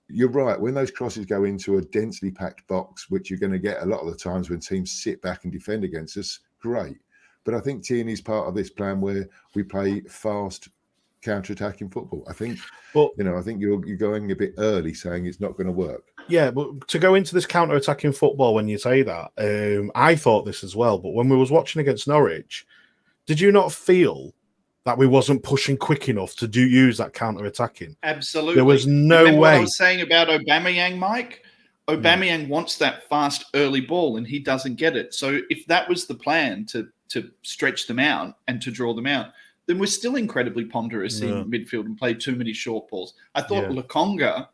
You're right. When those crosses go into a densely packed box, which you're going to get a lot of the times when teams sit back and defend against us, great. But I think Tierney's part of this plan where we play fast counter-attacking football. I think, I think you're going a bit early saying it's not going to work. Yeah, but to go into this counter-attacking football when you say that, I thought this as well. But when we was watching against Norwich, did you not feel that we wasn't pushing quick enough to use that counter-attacking? Absolutely. There was no Remember way. What I was saying about Aubameyang, Mike? Aubameyang wants that fast early ball and he doesn't get it. So if that was the plan to stretch them out and to draw them out, then we're still incredibly ponderous in midfield and play too many short balls. I thought Lokonga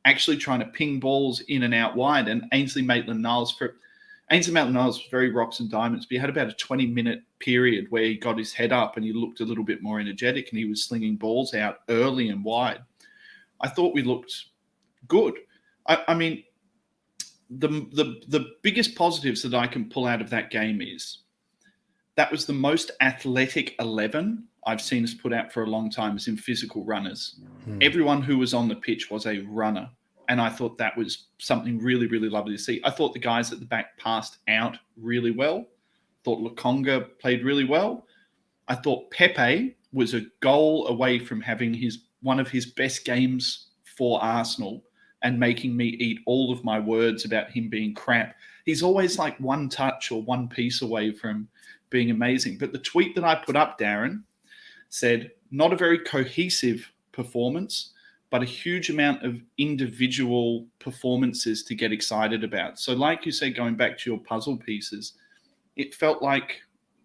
actually trying to ping balls in and out wide, and Ainsley Maitland-Niles was very rocks and diamonds, but he had about a 20-minute period where he got his head up and he looked a little bit more energetic and he was slinging balls out early and wide. I thought we looked good. I mean, the biggest positives that I can pull out of that game is that was the most athletic 11 I've seen us put out for a long time, is in physical runners. Everyone who was on the pitch was a runner. And I thought that was something really, really lovely to see. I thought the guys at the back passed out really well. Thought Lokonga played really well. I thought Pepe was a goal away from having one of his best games for Arsenal and making me eat all of my words about him being crap. He's always like one touch or one piece away from being amazing. But the tweet that I put up, Darren, said, not a very cohesive performance, but a huge amount of individual performances to get excited about. So like you say, going back to your puzzle pieces, it felt like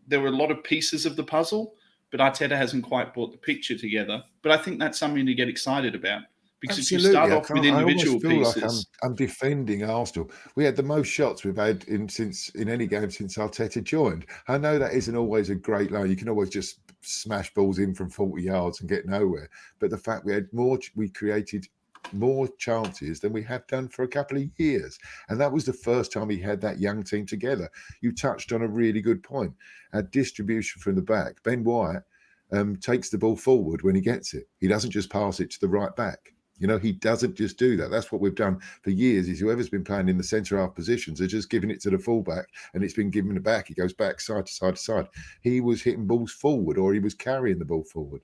there were a lot of pieces of the puzzle, but Arteta hasn't quite brought the picture together. But I think that's something to get excited about. Because Absolutely. if you start off with individual pieces... Like I'm defending Arsenal. We had the most shots we've had in any game since Arteta joined. I know that isn't always a great line. You can always just smash balls in from 40 yards and get nowhere. But the fact we created more chances than we have done for a couple of years. And that was the first time we had that young team together. You touched on a really good point. Our distribution from the back. Ben White takes the ball forward when he gets it. He doesn't just pass it to the right back. He doesn't just do that. That's what we've done for years, is whoever's been playing in the centre-half positions are just giving it to the fullback and it's been given it back. He goes back side to side to side. He was hitting balls forward or he was carrying the ball forward.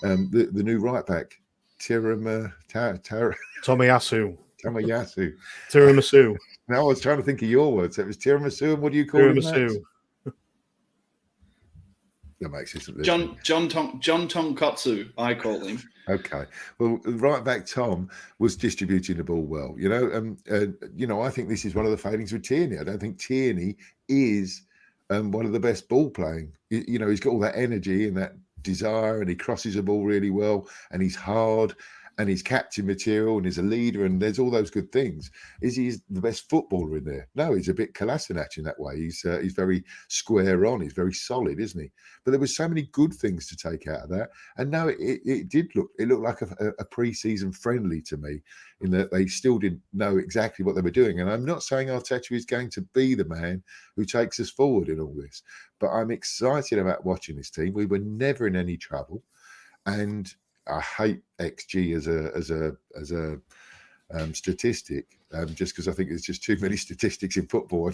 The new right-back, Tomiyasu. Tiramisu. Now I was trying to think of your words. It was tiramisu, and what do you call it? Tiramisu. That makes it John Tonkotsu, I call him. Okay. Well, right back Tom was distributing the ball well. I think this is one of the failings with Tierney. I don't think Tierney is one of the best ball playing. He's got all that energy and that desire, and he crosses the ball really well, and he's hard, and he's captain material, and he's a leader, and there's all those good things. Is he the best footballer in there? No, he's a bit Kolasinac in that way. He's very square on. He's very solid, isn't he? But there was so many good things to take out of that. And no, it looked like a pre-season friendly to me, in that they still didn't know exactly what they were doing. And I'm not saying Arteta is going to be the man who takes us forward in all this, but I'm excited about watching this team. We were never in any trouble, and I hate XG as a statistic, just because I think there's just too many statistics in football,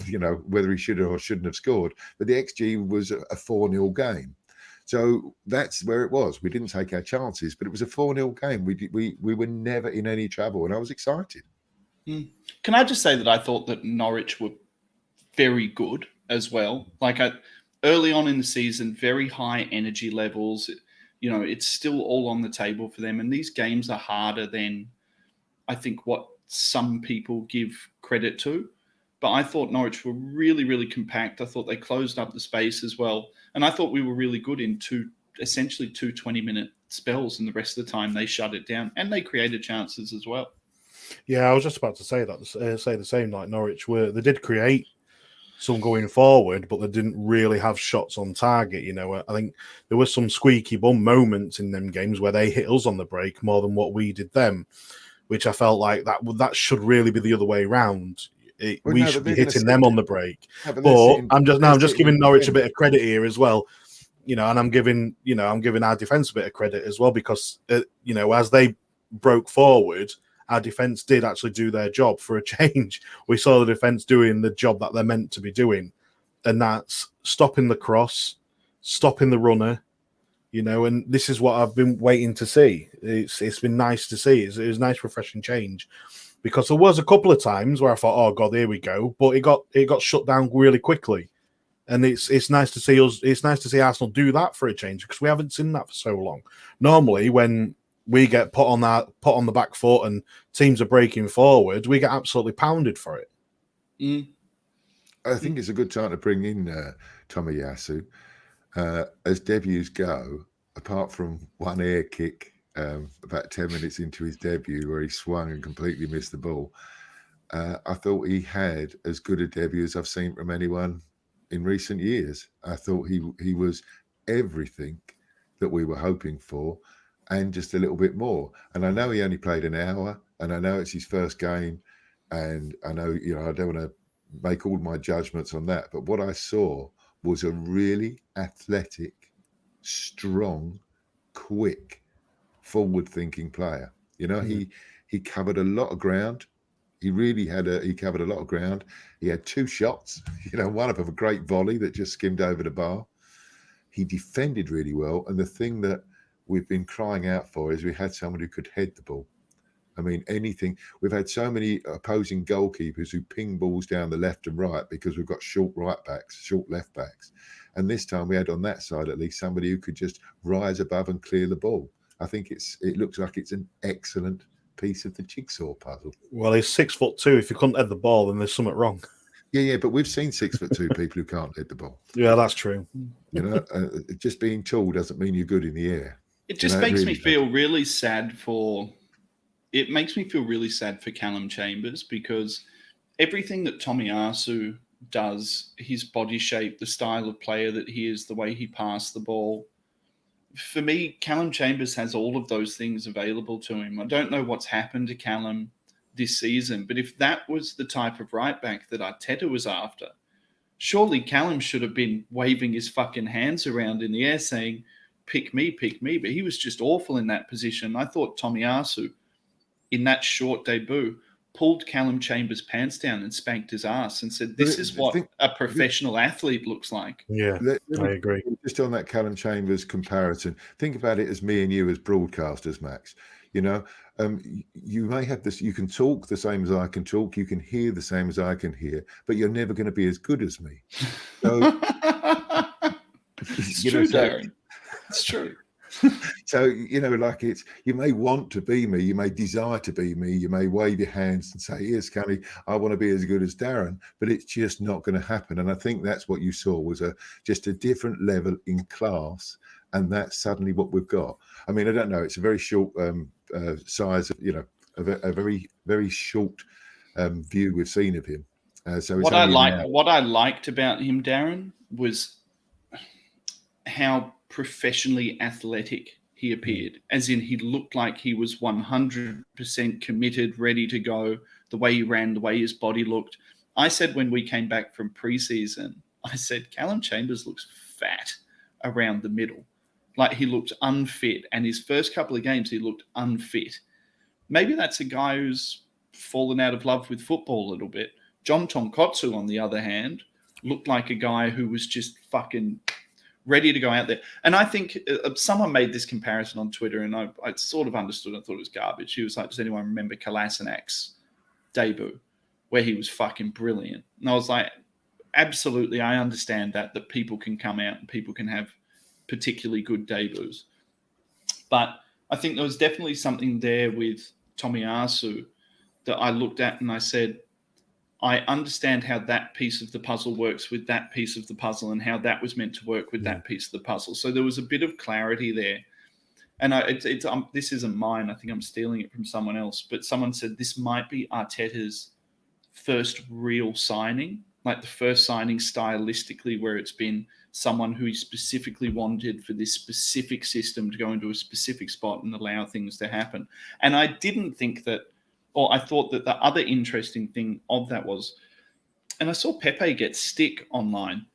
whether he should or shouldn't have scored. But the XG was a 4-0 game. So that's where it was. We didn't take our chances, but it was a 4-0 game. We were never in any trouble, and I was excited. Can I just say that I thought that Norwich were very good as well? Early on in the season, very high energy levels. It's still all on the table for them. And these games are harder than I think what some people give credit to. But I thought Norwich were really, really compact. I thought they closed up the space as well. And I thought we were really good in essentially two 20-minute spells. And the rest of the time they shut it down. And they created chances as well. Yeah, I was just about to say that. Say the same, like Norwich they did create some going forward, but they didn't really have shots on target. I think there were some squeaky bum moments in them games where they hit us on the break more than what we did them, which I felt like that should really be the other way around. We should be hitting them on the break. No, but I'm just giving Norwich a bit of credit here as well. And I'm giving our defence a bit of credit as well because as they broke forward, our defence did actually do their job for a change. We saw the defence doing the job that they're meant to be doing, and that's stopping the cross, stopping the runner. And this is what I've been waiting to see. It's been nice to see. It was a nice, refreshing change because there was a couple of times where I thought, "Oh God, here we go," but it got shut down really quickly. And it's nice to see us. It's nice to see Arsenal do that for a change because we haven't seen that for so long. Normally, when we get put on the back foot and teams are breaking forward, we get absolutely pounded for it. I think it's a good time to bring in Tomiyasu. As debuts go, apart from one air kick about 10 minutes into his debut where he swung and completely missed the ball, I thought he had as good a debut as I've seen from anyone in recent years. I thought he was everything that we were hoping for and just a little bit more. And I know he only played an hour, and I know it's his first game, and I know, I don't want to make all my judgments on that, but what I saw was a really athletic, strong, quick, forward-thinking player. He covered a lot of ground. He covered a lot of ground. He had 2 shots, one of them a great volley that just skimmed over the bar. He defended really well. And the thing that we've been crying out for is we had someone who could head the ball. I mean, anything. We've had so many opposing goalkeepers who ping balls down the left and right because we've got short right backs, short left backs. And this time we had on that side at least somebody who could just rise above and clear the ball. I think it looks like it's an excellent piece of the jigsaw puzzle. Well, he's 6'2". If you couldn't head the ball, then there's something wrong. Yeah, but we've seen 6'2" people who can't head the ball. Yeah, that's true. Just being tall doesn't mean you're good in the air. It just makes me feel really sad for. It makes me feel really sad for Callum Chambers because everything that Tomiyasu does, his body shape, the style of player that he is, the way he passed the ball. For me, Callum Chambers has all of those things available to him. I don't know what's happened to Callum this season, but if that was the type of right back that Arteta was after, surely Callum should have been waving his fucking hands around in the air saying, pick me, but he was just awful in that position. I thought Tomiyasu, in that short debut, pulled Callum Chambers' pants down and spanked his ass and said, this is what a professional athlete looks like. Yeah, I agree. Just on that Callum Chambers comparison, think about it as me and you as broadcasters, Max. You may have this, you can talk the same as I can talk, you can hear the same as I can hear, but you're never going to be as good as me. So, it's true, Darren. It's true. So, you may want to be me, you may desire to be me, you may wave your hands and say, yes, Cally, I want to be as good as Darren, but it's just not going to happen. And I think that's what you saw was just a different level in class. And that's suddenly what we've got. I mean, I don't know. It's a very short size of, a very, very short view we've seen of him. So what I liked about him, Darren, was how professionally athletic he appeared. As in, he looked like he was 100% committed, ready to go. The way he ran, the way his body looked. I said when we came back from preseason, I said Callum Chambers looks fat around the middle. Like he looked unfit. And his first couple of games, he looked unfit. Maybe that's a guy who's fallen out of love with football a little bit. John Tonkotsu, on the other hand, looked like a guy who was just fucking ready to go out there. And I think someone made this comparison on Twitter, and I sort of understood. I thought it was garbage. He was like, does anyone remember Kolasinac's debut, where he was fucking brilliant? And I was like, absolutely, I understand that people can come out and people can have particularly good debuts. But I think there was definitely something there with Tomiyasu that I looked at and I said, I understand how that piece of the puzzle works with that piece of the puzzle and how that was meant to work with that piece of the puzzle. So there was a bit of clarity there. And this isn't mine. I think I'm stealing it from someone else. But someone said this might be Arteta's first real signing, like the first signing stylistically where it's been someone who he specifically wanted for this specific system to go into a specific spot and allow things to happen. And I didn't think that, or I thought that the other interesting thing of that was And I saw Pepe get stick online,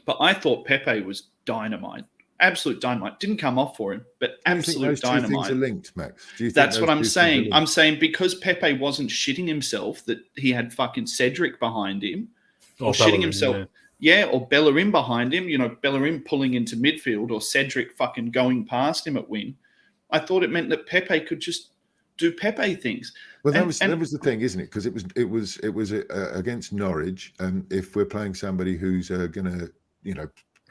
but I thought Pepe was dynamite. Absolute dynamite. Didn't come off for him, but Do you think absolute those two things dynamite. are linked, Max? Do you think That's what those I'm two things are saying. linked? I'm saying because Pepe wasn't shitting himself, that he had fucking Cedric behind him, or shitting Bellerin, himself. Yeah, or Bellerin behind him, Bellerin pulling into midfield, or Cedric fucking going past him at wing. I thought it meant that Pepe could just do Pepe things. Well, that was the thing, isn't it? Because it was against Norwich, and if we're playing somebody who's going to,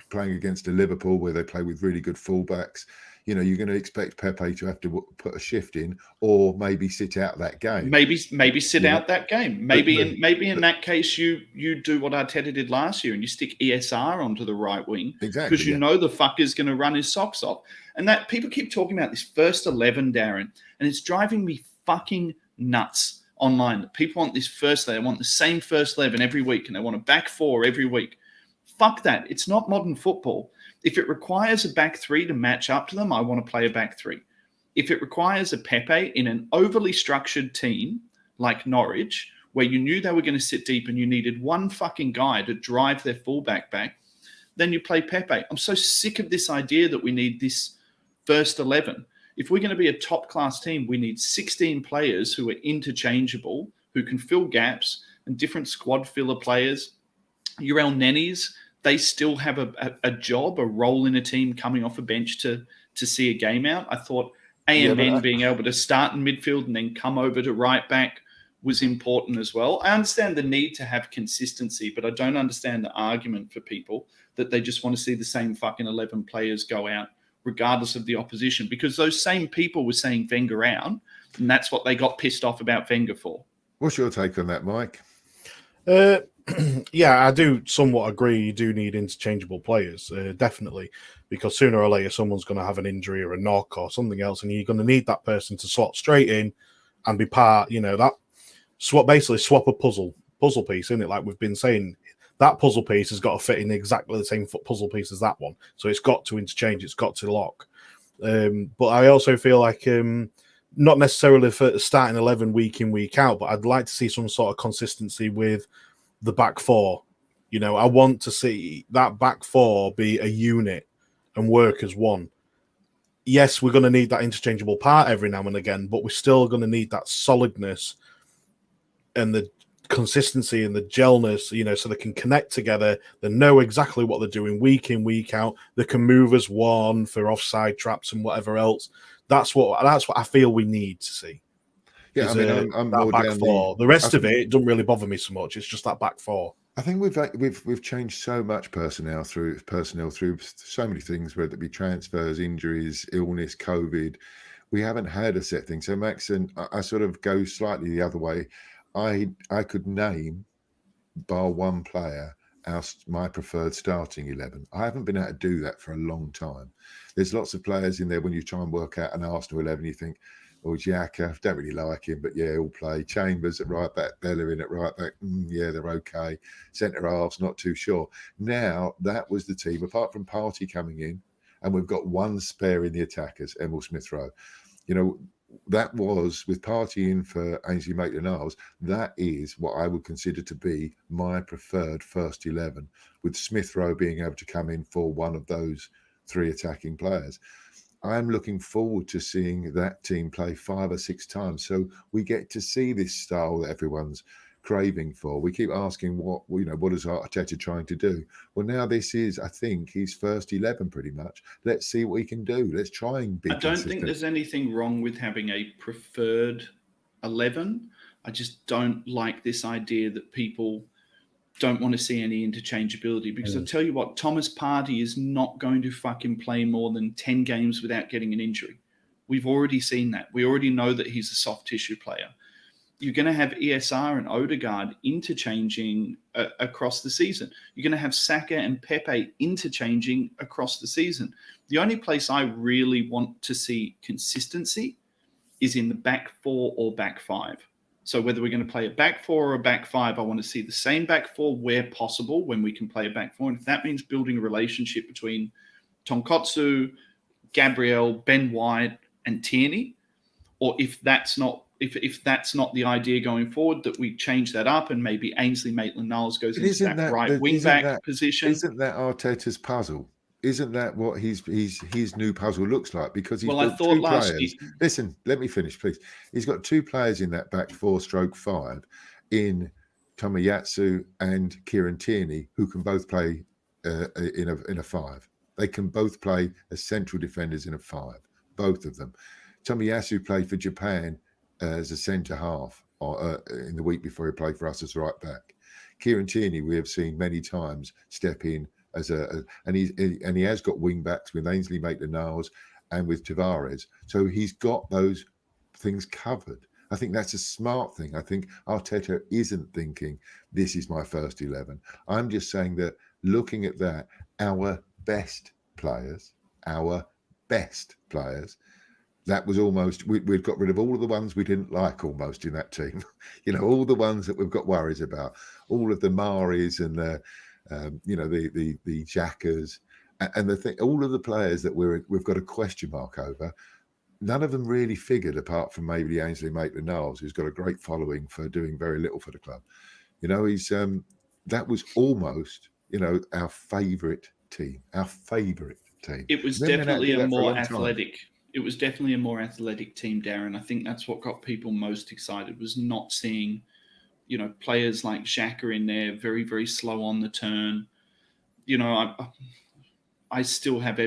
playing against a Liverpool where they play with really good fullbacks, you're going to expect Pepe to have to put a shift in, or maybe sit out that game. Maybe sit out that game. Maybe in that case you do what Arteta did last year and you stick ESR onto the right wing, exactly, because know the fucker's going to run his socks off. And that people keep talking about this first 11, Darren, and it's driving me fucking nuts online. People want this first 11, they want the same first 11 every week, and they want a back four every week. Fuck that. It's not modern football. If it requires a back three to match up to them, I want to play a back three. If it requires a Pepe in an overly structured team like Norwich, where you knew they were going to sit deep and you needed one fucking guy to drive their fullback back, then you play Pepe. I'm so sick of this idea that we need this first 11. If we're going to be a top-class team, we need 16 players who are interchangeable, who can fill gaps, and different squad filler players. Your El Nenis, they still have a job, a role in a team coming off a bench to see a game out. I thought AMN being able to start in midfield and then come over to right back was important as well. I understand the need to have consistency, but I don't understand the argument for people that they just want to see the same fucking 11 players go out regardless of the opposition, because those same people were saying Wenger out, and that's what they got pissed off about Wenger for. What's your take on that, Mike? Yeah, I do somewhat agree. You do need interchangeable players, definitely, because sooner or later someone's going to have an injury or a knock or something else, and you're going to need that person to slot straight in and be part. That swap a puzzle piece, isn't it? Like we've been saying, that puzzle piece has got to fit in exactly the same puzzle piece as that one, so it's got to interchange, it's got to lock. But I also feel like not necessarily for starting 11 week in, week out, but I'd like to see some sort of consistency with the back four. I want to see that back four be a unit and work as one. Yes, we're going to need that interchangeable part every now and again, but we're still going to need that solidness and the consistency and the gelness, so they can connect together. They know exactly what they're doing week in, week out. They can move as one for offside traps and whatever else. That's what I feel we need to see. Yeah, I'm that more back down four. The rest of it doesn't really bother me so much. It's just that back four. I think we've changed so much personnel through so many things, whether it be transfers, injuries, illness, COVID. We haven't had a set thing. So Max, and I sort of go slightly the other way. I could name, bar one player, my preferred starting 11. I haven't been able to do that for a long time. There's lots of players in there when you try and work out an Arsenal 11, you think, Xhaka, don't really like him, but yeah, he'll play. Chambers at right back, Bellerin at right back, yeah, they're okay. Centre halves, not too sure. Now, that was the team, apart from Partey coming in, and we've got one spare in the attackers, Emil Smith-Rowe. That was, with Partey in for Ainsley Maitland-Niles, that is what I would consider to be my preferred first 11, with Smith-Rowe being able to come in for one of those three attacking players. I'm looking forward to seeing that team play 5 or 6 times, so we get to see this style that everyone's craving for. We keep asking what is Arteta trying to do? Well, now this is, I think, his first 11 pretty much. Let's see what he can do. Let's try and be consistent. I don't think there's anything wrong with having a preferred 11. I just don't like this idea that people don't want to see any interchangeability, because I'll tell you what, Thomas Partey is not going to fucking play more than 10 games without getting an injury. We've already seen that. We already know that he's a soft tissue player. You're going to have ESR and Odegaard interchanging across the season. You're going to have Saka and Pepe interchanging across the season. The only place I really want to see consistency is in the back four or back five. So whether we're going to play a back four or a back five, I want to see the same back four where possible when we can play a back four. And if that means building a relationship between Tonkotsu, Gabriel, Ben White, and Tierney, or if that's not if that's not the idea going forward, that we change that up and maybe Ainsley Maitland-Niles goes into that right wing back position. Isn't that Arteta's puzzle? Isn't that what his new puzzle looks like? Because he's got two players. Listen, let me finish, please. He's got two players in that back 4/5 in Tomiyasu and Kieran Tierney, who can both play in a 5. They can both play as central defenders in a 5, both of them. Tomiyasu played for Japan as a centre half in the week before he played for us as right back. Kieran Tierney, we have seen many times step in as and he has got wing backs with Ainsley Maitland-Niles and with Tavares. So he's got those things covered. I think that's a smart thing. I think Arteta isn't thinking this is my first 11. I'm just saying that looking at that, our best players, that was almost, we'd got rid of all of the ones we didn't like almost in that team. All the ones that we've got worries about, all of the Maris and the Xhakas and the thing, all of the players that we've got a question mark over. None of them really figured, apart from maybe Ainsley Maitland-Niles, who's got a great following for doing very little for the club. He's that was almost, our favourite team. It was definitely a more athletic. It was definitely a more athletic team, Darren. I think that's what got people most excited, was not seeing, players like Xhaka in there, very, very slow on the turn. I still have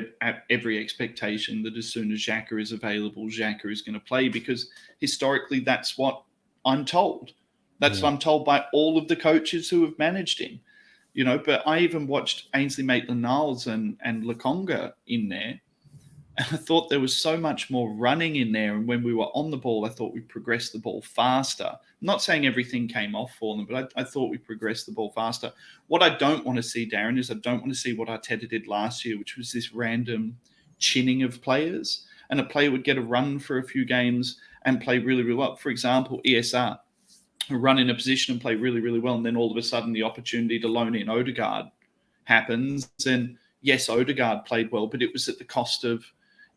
every expectation that as soon as Xhaka is available, Xhaka is going to play, because historically that's what I'm told. That's what I'm told by all of the coaches who have managed him. But I even watched Ainsley Maitland-Niles and Lokonga in there. And I thought there was so much more running in there. And when we were on the ball, I thought we progressed the ball faster. I'm not saying everything came off for them, but I thought we progressed the ball faster. What I don't want to see, Darren, is I don't want to see what Arteta did last year, which was this random chinning of players. And a player would get a run for a few games and play really, really well. For example, ESR, run in a position and play really, really well. And then all of a sudden the opportunity to loan in Odegaard happens. And yes, Odegaard played well, but it was at the cost of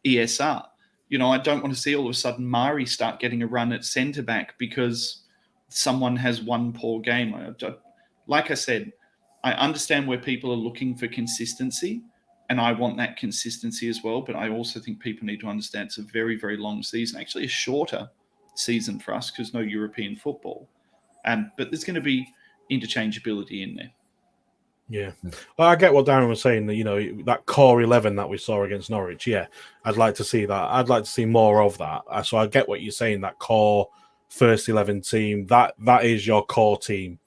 ESR. I don't want to see all of a sudden Mari start getting a run at centre back because someone has one poor game. Like I said, I understand where people are looking for consistency, and I want that consistency as well. But I also think people need to understand it's a very, very long season, actually a shorter season for us because no European football. But there's going to be interchangeability in there. Yeah. Well, I get what Darren was saying, that core 11 that we saw against Norwich. Yeah, I'd like to see that. I'd like to see more of that. So I get what you're saying, that core first 11 team, that is your core team.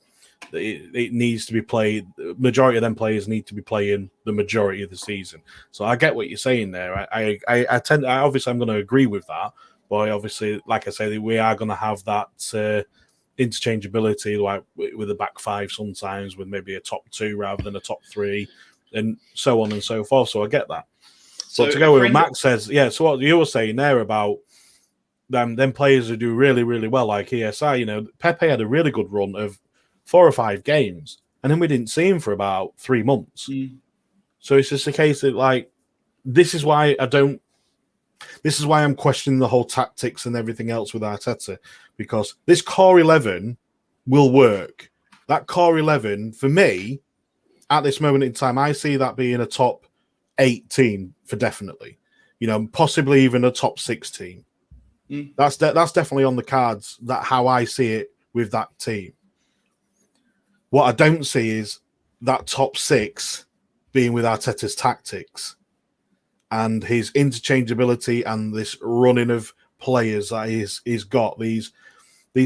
It needs to be played. The majority of them players need to be playing the majority of the season. So I get what you're saying there. I obviously I'm going to agree with that. But obviously, like I say, we are going to have that interchangeability, like with a back 5 sometimes, with maybe a top 2 rather than a top 3, and so on and so forth. So I get that. So to go with what Max says, so what you were saying there about them players who do really, really well, like ESI, Pepe had a really good run of 4 or 5 games, and then we didn't see him for about 3 months. So it's just a case of this is why I'm questioning the whole tactics and everything else with Arteta, because this core 11 will work. That core 11, for me, at this moment in time, I see that being a top 8 team for definitely. Possibly even a top 6 team. That's definitely on the cards, that how I see it with that team. What I don't see is that top 6 being with Arteta's tactics and his interchangeability and this running of players that he's got, these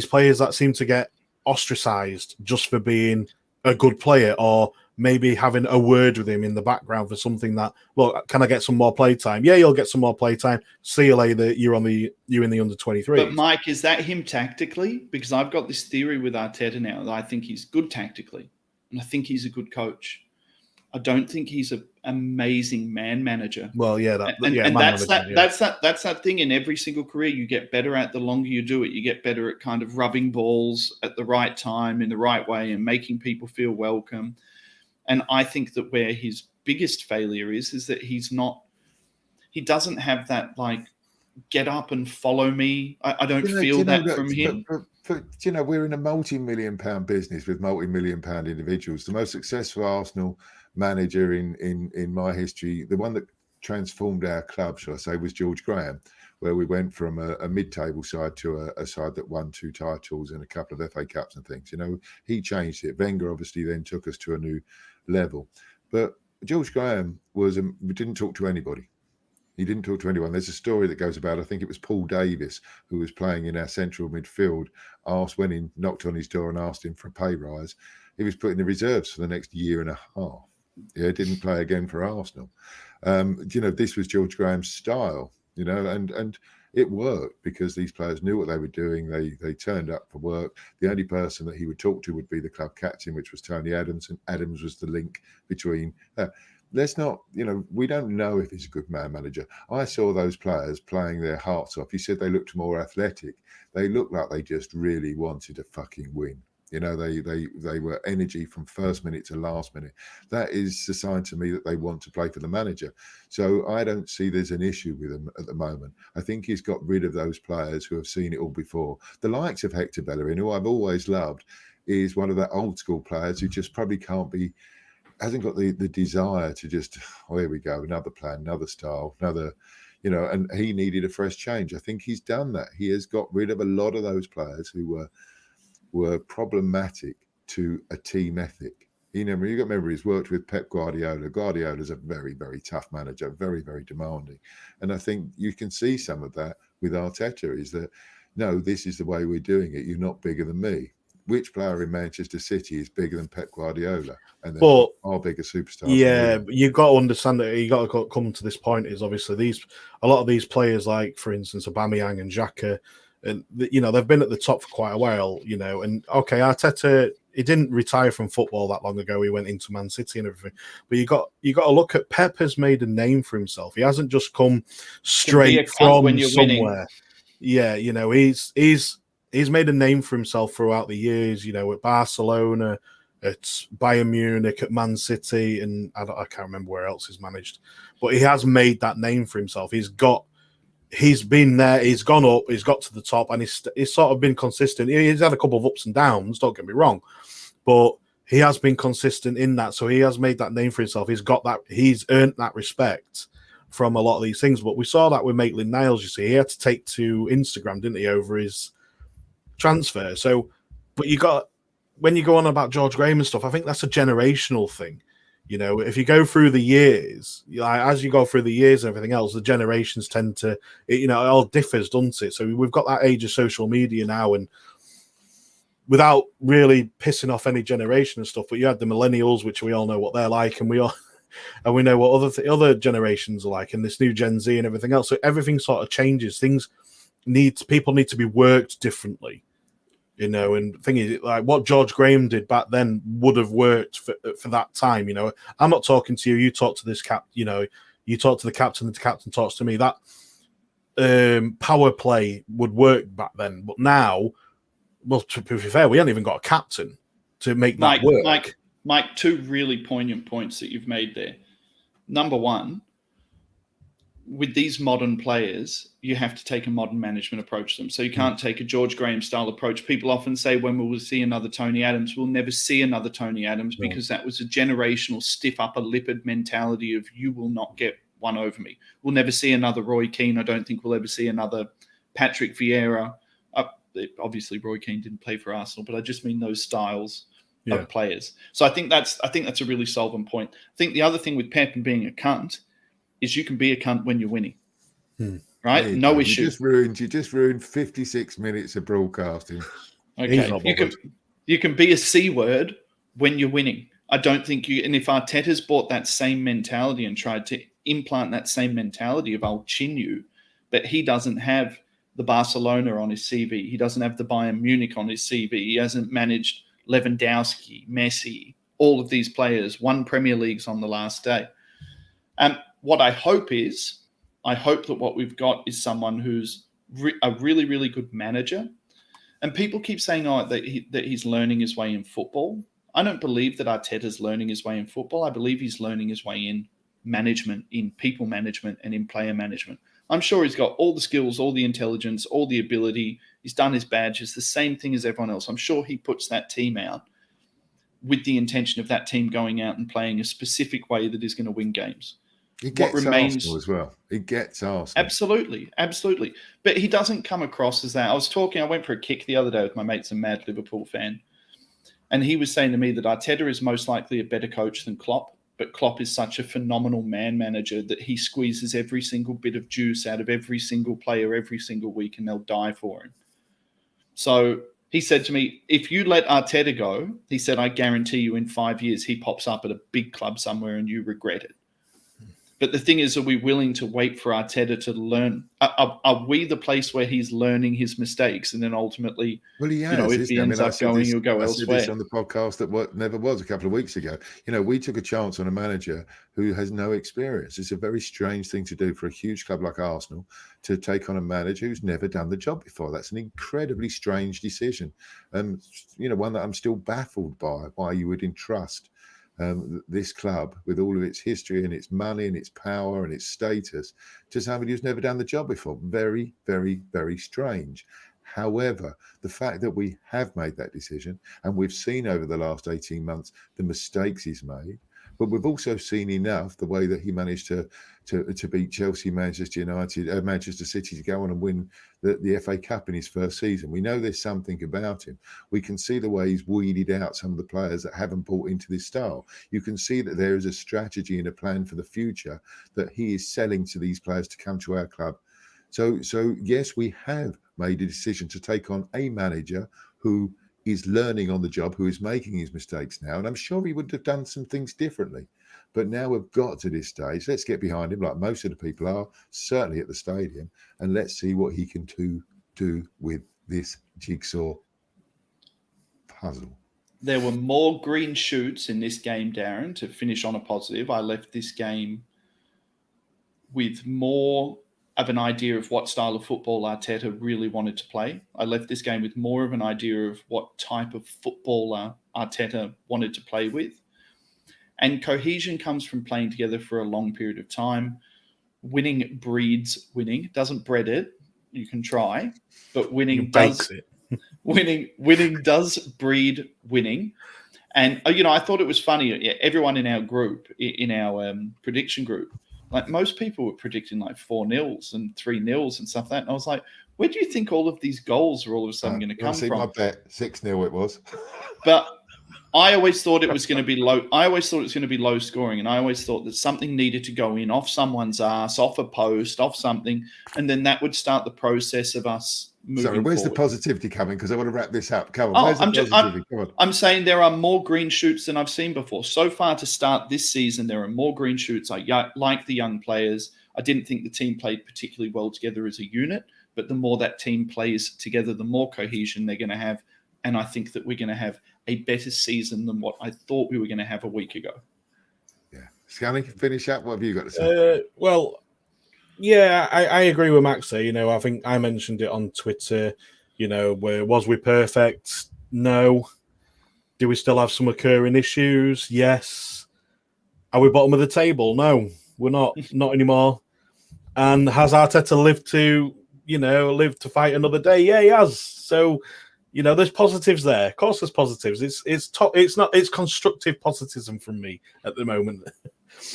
players that seem to get ostracized just for being a good player, or maybe having a word with him in the background for something that, look, can I get some more playtime? Yeah, you'll get some more playtime. See you later. You're in the under 23. But Mike, is that him tactically? Because I've got this theory with Arteta now that I think he's good tactically, and I think he's a good coach. I don't think he's an amazing man manager. Well, yeah, that's that thing in every single career you get better at the longer you do it. You get better at kind of rubbing balls at the right time in the right way and making people feel welcome. And I think that where his biggest failure is that he doesn't have that get up and follow me. I don't feel that from him. But we're in a multi-million-pound business with multi-million-pound individuals. The most successful Arsenal manager in my history, the one that transformed our club, shall I say, was George Graham, where we went from a mid-table side to a side that won 2 titles and a couple of FA Cups and things. He changed it. Wenger obviously then took us to a new level. But George Graham didn't talk to anybody. He didn't talk to anyone. There's a story that goes about, I think it was Paul Davis, who was playing in our central midfield, when he knocked on his door and asked him for a pay rise. He was put in the reserves for the next year and a half. Yeah, didn't play again for Arsenal. This was George Graham's style, and it worked because these players knew what they were doing. They turned up for work. The only person that he would talk to would be the club captain, which was Tony Adams, and Adams was the link between. Let's not, we don't know if he's a good manager. I saw those players playing their hearts off. You said they looked more athletic. They looked like they just really wanted to fucking win. They were energy from first minute to last minute. That is a sign to me that they want to play for the manager. So I don't see there's an issue with him at the moment. I think he's got rid of those players who have seen it all before. The likes of Hector Bellerin, who I've always loved, is one of the old school players who just probably hasn't got the desire to just, here we go, another plan, another style, and he needed a fresh change. I think he's done that. He has got rid of a lot of those players who were problematic to a team ethic. You got to remember, he's worked with Pep Guardiola. Guardiola's a very, very tough manager, very, very demanding. And I think you can see some of that with Arteta, is that, no, this is the way we're doing it. You're not bigger than me. Which player in Manchester City is bigger than Pep Guardiola? And then our bigger superstars. Yeah, you've got to understand that. You got to come to this point. Is obviously a lot of these players, like for instance Aubameyang and Xhaka, and they've been at the top for quite a while. And okay, Arteta, he didn't retire from football that long ago. He went into Man City and everything. But you got to look at Pep has made a name for himself. He hasn't just come straight from somewhere. Winning. Yeah, he's made a name for himself throughout the years, at Barcelona, at Bayern Munich, at Man City, and I can't remember where else he's managed. But he has made that name for himself. He's been there, he's gone up, he's got to the top, and he's sort of been consistent. He's had a couple of ups and downs, don't get me wrong, but he has been consistent in that. So he has made that name for himself. He's earned that respect from a lot of these things. But we saw that with Maitland-Niles, you see. He had to take to Instagram, didn't he, over his transfer. So, but when you go on about George Graham and stuff, I think that's a generational thing. If you go through the years, as you go through the years and everything else, the generations tend to, it all differs, doesn't it? So we've got that age of social media now, and without really pissing off any generation and stuff, but you had the millennials, which we all know what they're like, and we know what other generations are like, and this new Gen Z and everything else. So everything sort of changes. People need to be worked differently. And the thing is, like what George Graham did back then would have worked for that time. I'm not talking to you. You talk to this you talk to the captain, and the captain talks to me. That power play would work back then. But now, well, to be fair, we haven't even got a captain to make that work. Mike, 2 really poignant points that you've made there. Number one, with these modern players, you have to take a modern management approach to them. So you can't take a George Graham style approach. People often say, when we will see another Tony Adams, we'll never see another Tony Adams, because that was a generational stiff upper lipid mentality of, you will not get one over me. We'll never see another Roy Keane. I don't think we'll ever see another Patrick Vieira. Obviously Roy Keane didn't play for Arsenal, but I just mean those styles of players. So I think that's a really solvent point. I think the other thing with Pep and being a cunt is you can be a cunt when you're winning, right? Yeah, no issue. You just ruined 56 minutes of broadcasting. Okay, you can be a C word when you're winning. I don't think and if Arteta's brought that same mentality and tried to implant that same mentality of I'll chin you, but he doesn't have the Barcelona on his CV. He doesn't have the Bayern Munich on his CV. He hasn't managed Lewandowski, Messi, all of these players, won Premier Leagues on the last day. What I hope that what we've got is someone who's a really, really good manager. And people keep saying, that he's learning his way in football. I don't believe that Arteta's learning his way in football. I believe he's learning his way in management, in people management, and in player management. I'm sure he's got all the skills, all the intelligence, all the ability. He's done his badge. It's the same thing as everyone else. I'm sure he puts that team out with the intention of that team going out and playing a specific way that is going to win games. He gets Arsenal as well. He gets Arsenal. Absolutely, absolutely. But he doesn't come across as that. I went for a kick the other day with my mate's a mad Liverpool fan. And he was saying to me that Arteta is most likely a better coach than Klopp. But Klopp is such a phenomenal man manager that he squeezes every single bit of juice out of every single player every single week, and they'll die for him. So he said to me, if you let Arteta go, he said, I guarantee you in 5 years he pops up at a big club somewhere and you regret it. But the thing is, are we willing to wait for Arteta to learn? Are we the place where he's learning his mistakes and then ultimately, well, he has, if he ends up going, he'll go elsewhere? I said this on the podcast that never was a couple of weeks ago. We took a chance on a manager who has no experience. It's a very strange thing to do for a huge club like Arsenal to take on a manager who's never done the job before. That's an incredibly strange decision. One that I'm still baffled by, why you would entrust this club with all of its history and its money and its power and its status to somebody who's never done the job before. Very, very, very strange. However, the fact that we have made that decision and we've seen over the last 18 months the mistakes he's made, but we've also seen enough the way that he managed to beat Chelsea, Manchester United, Manchester City to go on and win the FA Cup in his first season. We know there's something about him. We can see the way he's weeded out some of the players that haven't bought into this style. You can see that there is a strategy and a plan for the future that he is selling to these players to come to our club. So yes, we have made a decision to take on a manager who is learning on the job, who is making his mistakes now. And I'm sure he would have done some things differently. But now we've got to this stage. Let's get behind him, like most of the people are, certainly at the stadium, and let's see what he can do with this jigsaw puzzle. There were more green shoots in this game, Darren, to finish on a positive. I left this game with more of an idea of what style of football Arteta really wanted to play. I left this game with more of an idea of what type of footballer Arteta wanted to play with. And cohesion comes from playing together for a long period of time. Winning breeds winning. Doesn't bred it. You can try, but winning does it. winning does breed winning. And I thought it was funny. Everyone in our group, in our prediction group, like most people were predicting like 4-0s and 3-0s and stuff like that. And I was like, where do you think all of these goals are all of a sudden going to come from? My bet, 6-0 it was. But I always thought it was going to be low. I always thought it was going to be low scoring. And I always thought that something needed to go in off someone's ass, off a post, off something. And then that would start the process of us moving Sorry, where's forward. the positivity coming? Because I want to wrap this up. Come on, where's the positivity? Come on. I'm saying there are more green shoots than I've seen before. So far to start this season, there are more green shoots. I like the young players. I didn't think the team played particularly well together as a unit, but the more that team plays together, the more cohesion they're going to have. And I think that we're going to have a better season than what I thought we were going to have a week ago. Yeah. Scanning, finish up. What have you got to say? Yeah, I agree with Max there. I think I mentioned it on Twitter. Was we perfect? No. Do we still have some occurring issues? Yes. Are we bottom of the table? No, we're not. Not anymore. And has Arteta lived to fight another day? Yeah, he has. So, there's positives there. Of course, there's positives. It's constructive positivism from me at the moment.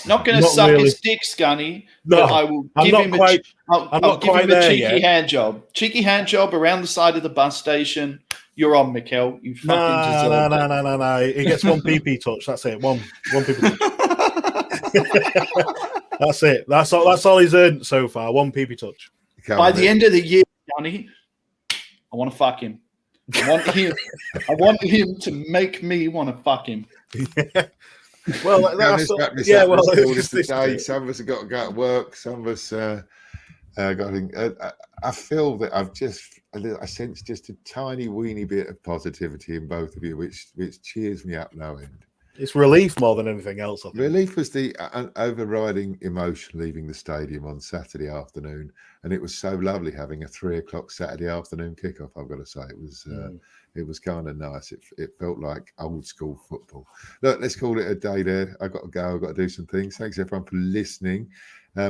Not going to suck his dick, Scunny. No, but I will give him a cheeky yet. hand job. Cheeky hand job around the side of the bus station. You're on, Mikel. You fucking deserve it. No. He gets one PP touch. That's it. One PP touch. That's it. That's all he's earned so far. One PP touch. By the end of the year, Scunny, I want to fuck him. I want him to make me want to fuck him. Well, some of us have got to go to work. Some of us I feel that I sense just a tiny weeny bit of positivity in both of you, which cheers me up no end. It's relief more than anything else. I think. Relief was the overriding emotion leaving the stadium on Saturday afternoon, and it was so lovely having a 3:00 Saturday afternoon kickoff. I've got to say, it was kind of nice. It felt like old school football. Look, let's call it a day there. I've got to go. I've got to do some things. Thanks everyone for listening.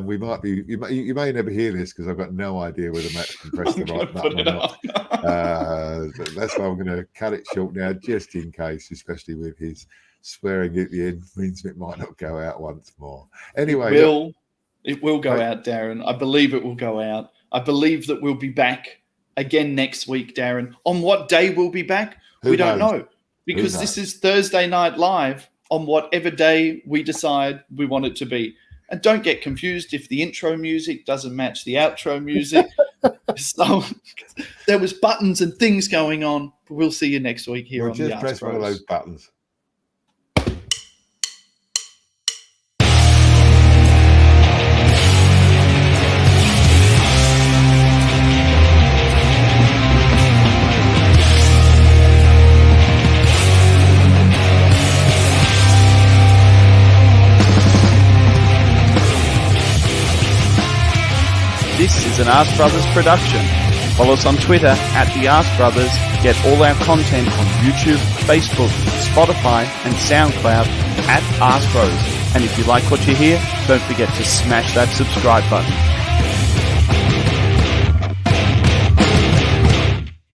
We might be. You may never hear this because I've got no idea whether Matt can press the right button or not. That's why I'm going to cut it short now, just in case, especially with his swearing at the end means it might not go out once more. Anyway, it will go out, Darren. I believe it will go out. I believe that we'll be back again next week, Darren. On what day we'll be back, we don't know, because this is Thursday Night Live on whatever day we decide we want it to be. And don't get confused if the intro music doesn't match the outro music. So there was buttons and things going on. But we'll see you next week here on the ArseBros. Just press one of those buttons. This is an ArseBros production. Follow us on Twitter at the ArseBros. Get all our content on YouTube, Facebook, Spotify, and SoundCloud at ArseBros. And if you like what you hear, don't forget to smash that subscribe button.